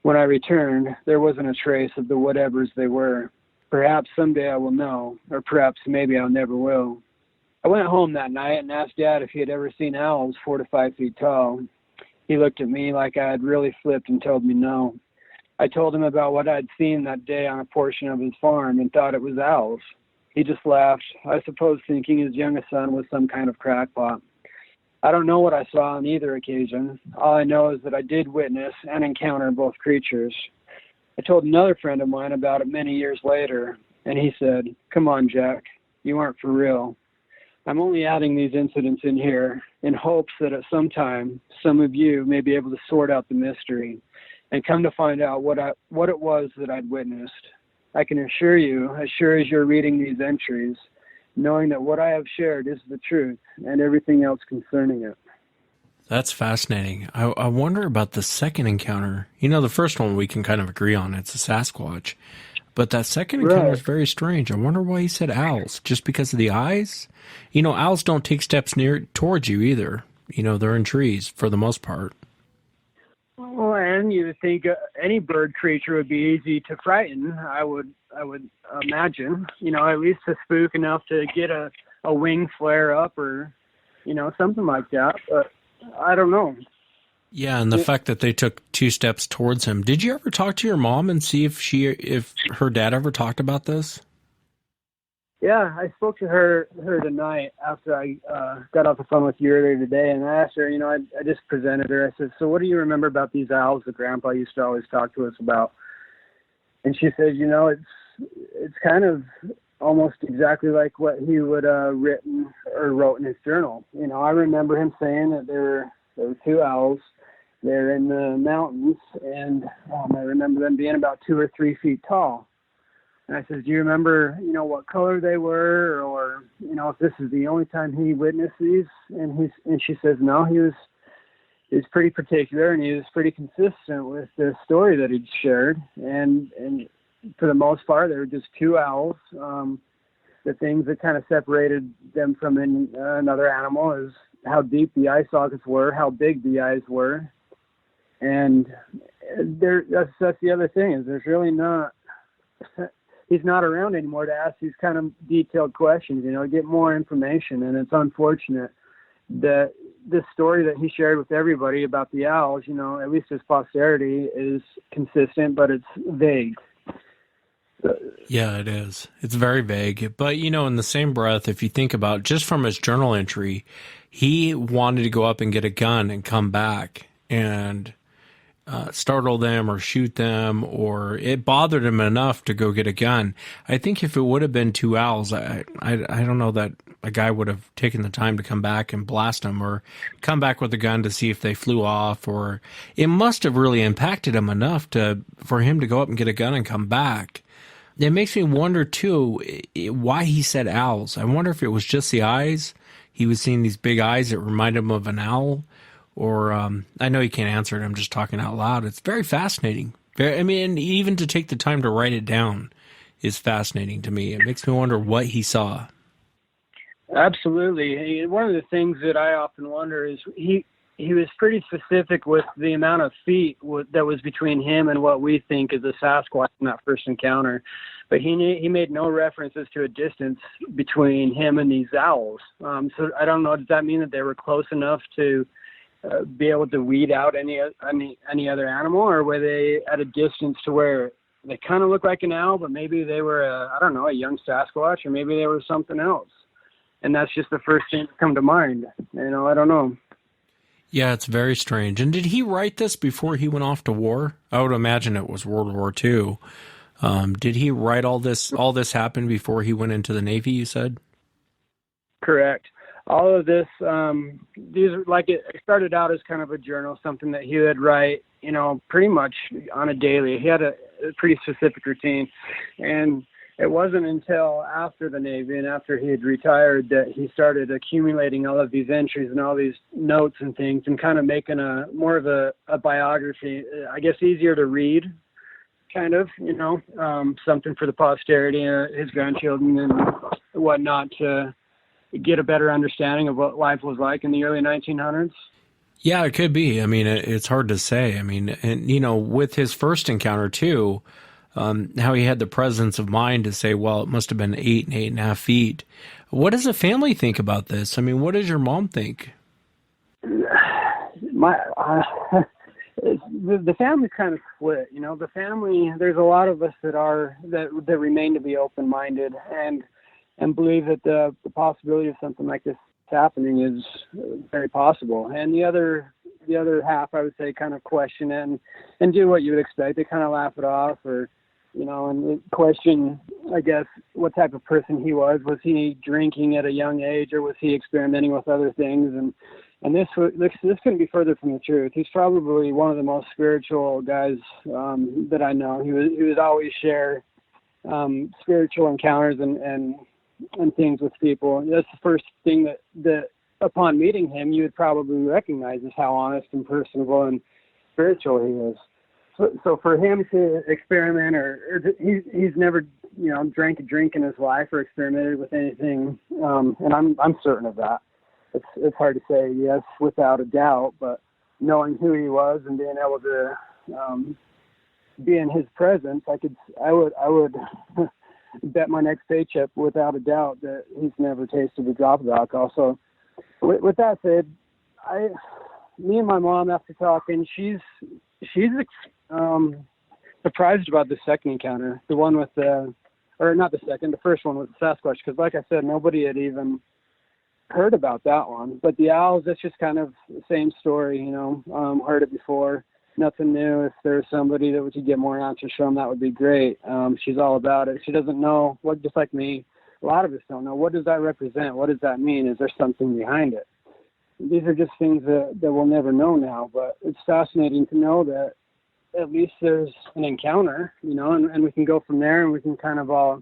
Speaker 8: When I returned, there wasn't a trace of the whatevers they were. Perhaps someday I will know, or perhaps maybe I never will. I went home that night and asked Dad if he had ever seen owls 4 to 5 feet tall. He looked at me like I had really flipped and told me no. I told him about what I'd seen that day on a portion of his farm and thought it was owls. He just laughed, I suppose thinking his youngest son was some kind of crackpot. I don't know what I saw on either occasion. All I know is that I did witness and encounter both creatures. I told another friend of mine about it many years later, and he said, "Come on, Jack, you aren't for real." I'm only adding these incidents in here in hopes that at some time, some of you may be able to sort out the mystery and come to find out what it was that I'd witnessed. I can assure you, as sure as you're reading these entries, knowing that what I have shared is the truth and everything else concerning it.
Speaker 6: That's fascinating. I wonder about the second encounter. You know, the first one we can kind of agree on. It's a Sasquatch. But that second encounter is very strange. I wonder why he said owls. Just because of the eyes? You know, owls don't take steps towards you either. You know, they're in trees for the most part.
Speaker 8: Well, and you would think any bird creature would be easy to frighten, I would imagine. You know, at least to spook enough to get a wing flare up or, you know, something like that. But I don't know.
Speaker 6: Yeah, and the fact that they took 2 steps towards him. Did you ever talk to your mom and see if her dad ever talked about this?
Speaker 8: Yeah, I spoke to her tonight after I got off the phone with you earlier today, and I asked her, you know, I just presented her. I said, "So what do you remember about these owls that Grandpa used to always talk to us about?" And she said, "You know, it's kind of almost exactly like what he would written or wrote in his journal. You know, I remember him saying that there were 2 owls. They're in the mountains, and I remember them being about 2 or 3 feet tall." And I said, "Do you remember, you know, what color they were, or, you know, if this is the only time he witnessed these?" And she says, "No, he was pretty particular, and he was pretty consistent with the story that he'd shared. And for the most part, they were just 2 owls. The things that kind of separated them from another animal is how deep the eye sockets were, how big the eyes were, and that's the other thing is there's really not." He's not around anymore to ask these kind of detailed questions, you know, get more information. And it's unfortunate that this story that he shared with everybody about the owls, you know, at least his posterity, is consistent, but it's vague.
Speaker 6: Yeah, it is. It's very vague. But, you know, in the same breath, if you think about just from his journal entry, he wanted to go up and get a gun and come back and startle them or shoot them, or it bothered him enough to go get a gun. I think if it would have been 2 owls, I don't know that a guy would have taken the time to come back and blast them, or come back with a gun to see if they flew off, or it must have really impacted him enough for him to go up and get a gun and come back. It makes me wonder, too, why he said owls. I wonder if it was just the eyes. He was seeing these big eyes that reminded him of an owl. Or, I know you can't answer it. I'm just talking out loud. It's very fascinating. Even to take the time to write it down is fascinating to me. It makes me wonder what he saw.
Speaker 8: Absolutely. One of the things that I often wonder is he was pretty specific with the amount of feet that was between him and what we think is a Sasquatch in that first encounter. But he made no references to a distance between him and these owls. So I don't know, does that mean that they were close enough to be able to weed out any other animal, or were they at a distance to where they kind of looked like an owl, but maybe they were a young Sasquatch, or maybe they were something else? And that's just the first thing to come to mind. I don't know.
Speaker 6: Yeah, it's very strange. And did he write this before he went off to war? I would imagine it was World War II. Did he write all this happened before he went into the Navy, you said?
Speaker 8: Correct. All of this, it started out as kind of a journal, something that he would write, pretty much on a daily. He had a pretty specific routine. And it wasn't until after the Navy and after he had retired that he started accumulating all of these entries and all these notes and things, and kind of making more of a biography, I guess easier to read, kind of, something for the posterity, his grandchildren and whatnot, to get a better understanding of what life was like in the early 1900s.
Speaker 6: Yeah, it could be. It's hard to say. With his first encounter too, how he had the presence of mind to say, well, it must have been 8 and 8.5 feet. What does the family think about this? What does your mom think?
Speaker 8: The family's kind of split. The family, there's a lot of us that remain to be open-minded and believe that the possibility of something like this happening is very possible. And the other half, I would say, kind of question it and do what you would expect. They kind of laugh it off, or and question, I guess, what type of person he was. Was he drinking at a young age, or was he experimenting with other things? And this couldn't be further from the truth. He's probably one of the most spiritual guys that I know. He would always share spiritual encounters and things with people. That's the first thing that upon meeting him you would probably recognize, is how honest and personable and spiritual he is. So for him to experiment, or he's never drank a drink in his life or experimented with anything, and I'm certain of that. It's hard to say yes without a doubt, but knowing who he was and being able to be in his presence, I would bet my next paycheck without a doubt that he's never tasted a drop of alcohol. So with that said, me and my mom, after talking, she's surprised about the second encounter, the one with the first one with the Sasquatch, because like I said, nobody had even heard about that one. But the owls, that's just kind of the same story, heard it before, nothing new. If there's somebody that we could get more answers from, that would be great. She's all about it. She doesn't know, just like me, a lot of us don't know, what does that represent? What does that mean? Is there something behind it? These are just things that we'll never know now, but it's fascinating to know that at least there's an encounter, and we can go from there, and we can kind of all,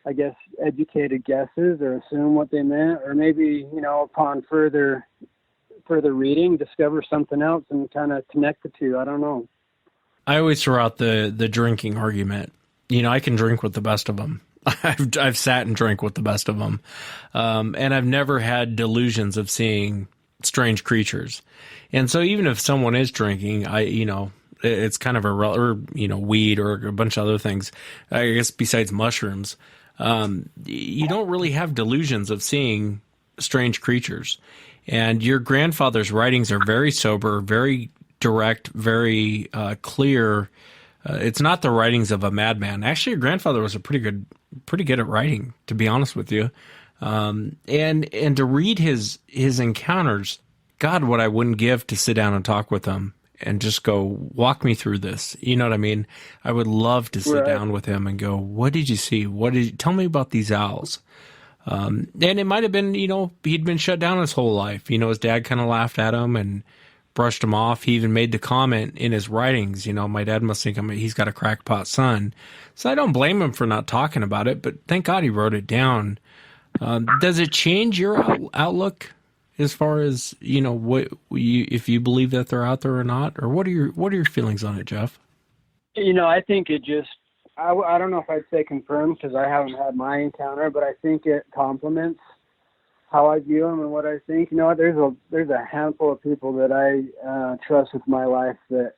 Speaker 8: I guess, educated guesses or assume what they meant, or maybe, upon further reading, discover something else and kind of connect the two. I don't know.
Speaker 6: I always throw out the drinking argument. I can drink with the best of them. I've sat and drank with the best of them. And I've never had delusions of seeing strange creatures. And so even if someone is drinking, it's kind of weed or a bunch of other things, I guess, besides mushrooms, you don't really have delusions of seeing strange creatures. And your grandfather's writings are very sober, very direct, very clear. It's not the writings of a madman. Actually, your grandfather was pretty good at writing, to be honest with you. And to read his encounters, God, what I wouldn't give to sit down and talk with him and just go, walk me through this. You know what I mean? I would love to sit down with him and go, what did you see? Tell me about these owls. And it might have been, he'd been shut down his whole life. His dad kind of laughed at him and brushed him off. He even made the comment in his writings, my dad must think he's got a crackpot son. So I don't blame him for not talking about it, but thank God he wrote it down. Does it change your outlook as far as, if you believe that they're out there or not? Or what are your feelings on it, Jeff?
Speaker 8: I think it just, I don't know if I'd say confirmed because I haven't had my encounter, but I think it complements how I view them and what I think. There's a handful of people that I trust with my life that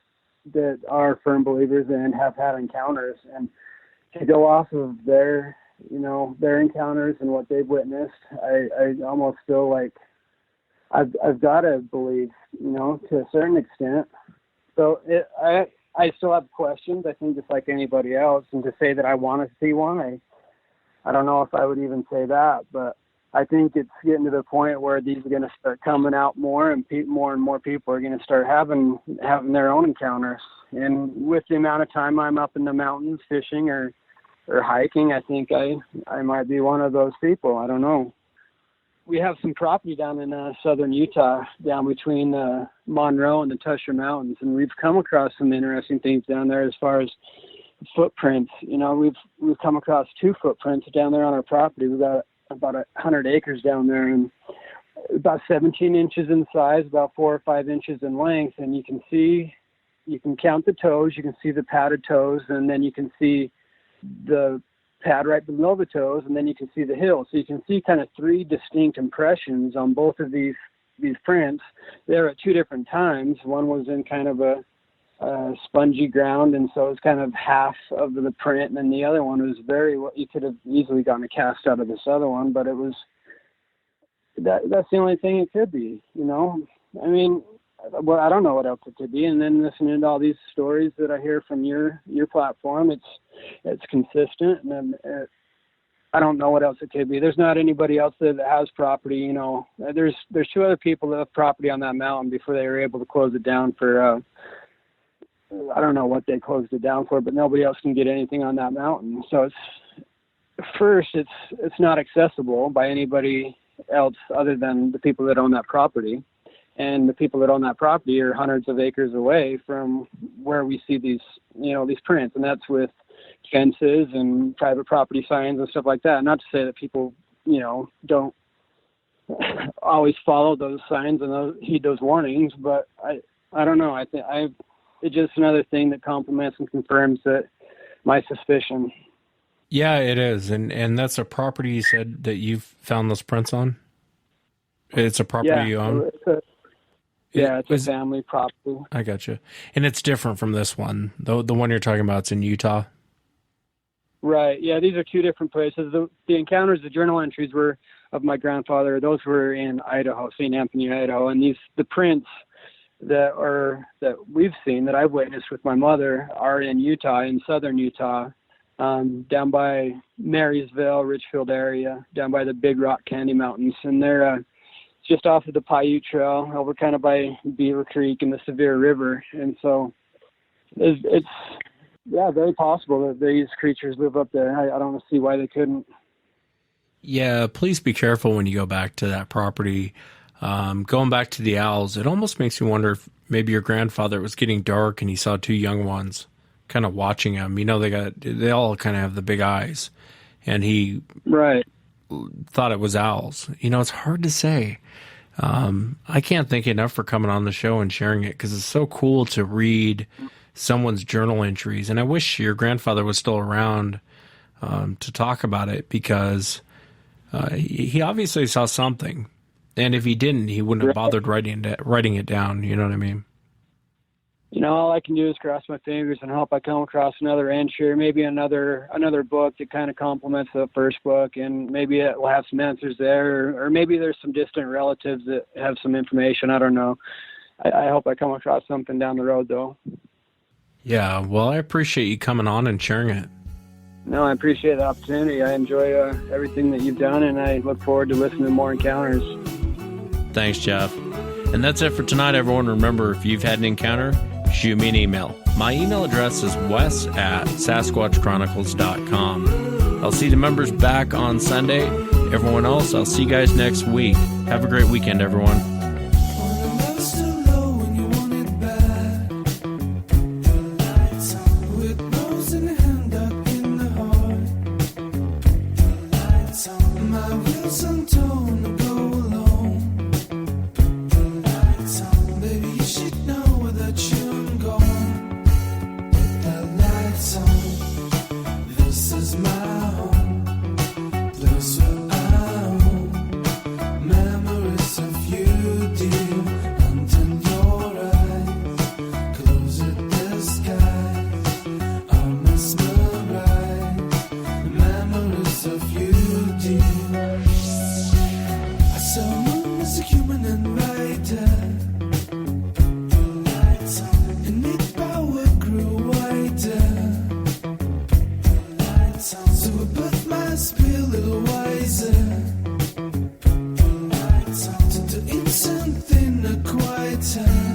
Speaker 8: are firm believers and have had encounters, and to go off of their encounters and what they've witnessed, I almost feel like I've got to believe, to a certain extent. So I still have questions, I think, just like anybody else. And to say that I want to see one, I don't know if I would even say that. But I think it's getting to the point where these are going to start coming out more, and more and more people are going to start having their own encounters. And with the amount of time I'm up in the mountains fishing or hiking, I think I might be one of those people. I don't know. We have some property down in southern Utah, down between Monroe and the Tusher Mountains, and we've come across some interesting things down there as far as footprints. We've come across 2 footprints down there on our property. We've got about 100 acres down there, and about 17 inches in size, about 4 or 5 inches in length, and you can count the toes, you can see the padded toes, and then you can see the pad right below the toes, and then you can see the heel. So you can see kind of 3 distinct impressions on both of these prints. They're at 2 different times. One was in kind of a spongy ground, and so it's kind of half of the print, and then the other one was you could have easily gotten a cast out of this other one, but it was that's the only thing it could be. I mean, well, I don't know what else it could be. And then listening to all these stories that I hear from your platform, it's consistent. And I don't know what else it could be. There's not anybody else that has property. There's 2 other people that have property on that mountain before they were able to close it down for. I don't know what they closed it down for, but nobody else can get anything on that mountain. So it's not accessible by anybody else other than the people that own that property. And the people that own that property are hundreds of acres away from where we see these prints. And that's with fences and private property signs and stuff like that. Not to say that people, don't always follow those signs and heed those warnings, but I don't know. I think it's just another thing that complements and confirms that my suspicion.
Speaker 6: Yeah, it is. And that's a property you said that you've found those prints on? It's a property you own?
Speaker 8: It's a family property.
Speaker 6: I got you. And it's different from this one. The one you're talking about is in Utah?
Speaker 8: Right. Yeah, these are 2 different places. The encounters, the journal entries were of my grandfather. Those were in Idaho, St. Anthony, Idaho. And the prints that we've seen, that I've witnessed with my mother, are in Utah, in southern Utah, down by Marysville, Richfield area, down by the Big Rock Candy Mountains. And they're just off of the Paiute Trail, over kind of by Beaver Creek and the Sevier River. And so it's very possible that these creatures live up there. I don't see why they couldn't.
Speaker 6: Yeah, please be careful when you go back to that property. Going back to the owls, it almost makes me wonder if maybe your grandfather, it was getting dark and he saw 2 young ones kind of watching him. They all kind of have the big eyes, and he thought it was owls. It's hard to say. I can't thank you enough for coming on the show and sharing it, because it's so cool to read someone's journal entries. And I wish your grandfather was still around to talk about it, because he obviously saw something. And if he didn't, he wouldn't have bothered writing it down. You know what I mean?
Speaker 8: All I can do is cross my fingers and hope I come across another entry, or maybe another book that kind of complements the first book, and maybe it will have some answers there, or maybe there's some distant relatives that have some information. I don't know. I hope I come across something down the road, though.
Speaker 6: Yeah, well, I appreciate you coming on and sharing it.
Speaker 8: No, I appreciate the opportunity. I enjoy everything that you've done, and I look forward to listening to more encounters.
Speaker 6: Thanks, Jeff. And that's it for tonight, everyone. Remember, if you've had an encounter, shoot me an email. My email address is wes@sasquatchchronicles.com. I'll see the members back on Sunday, Everyone else, I'll see you guys next week. Have a great weekend, everyone.
Speaker 9: Something a quiet time.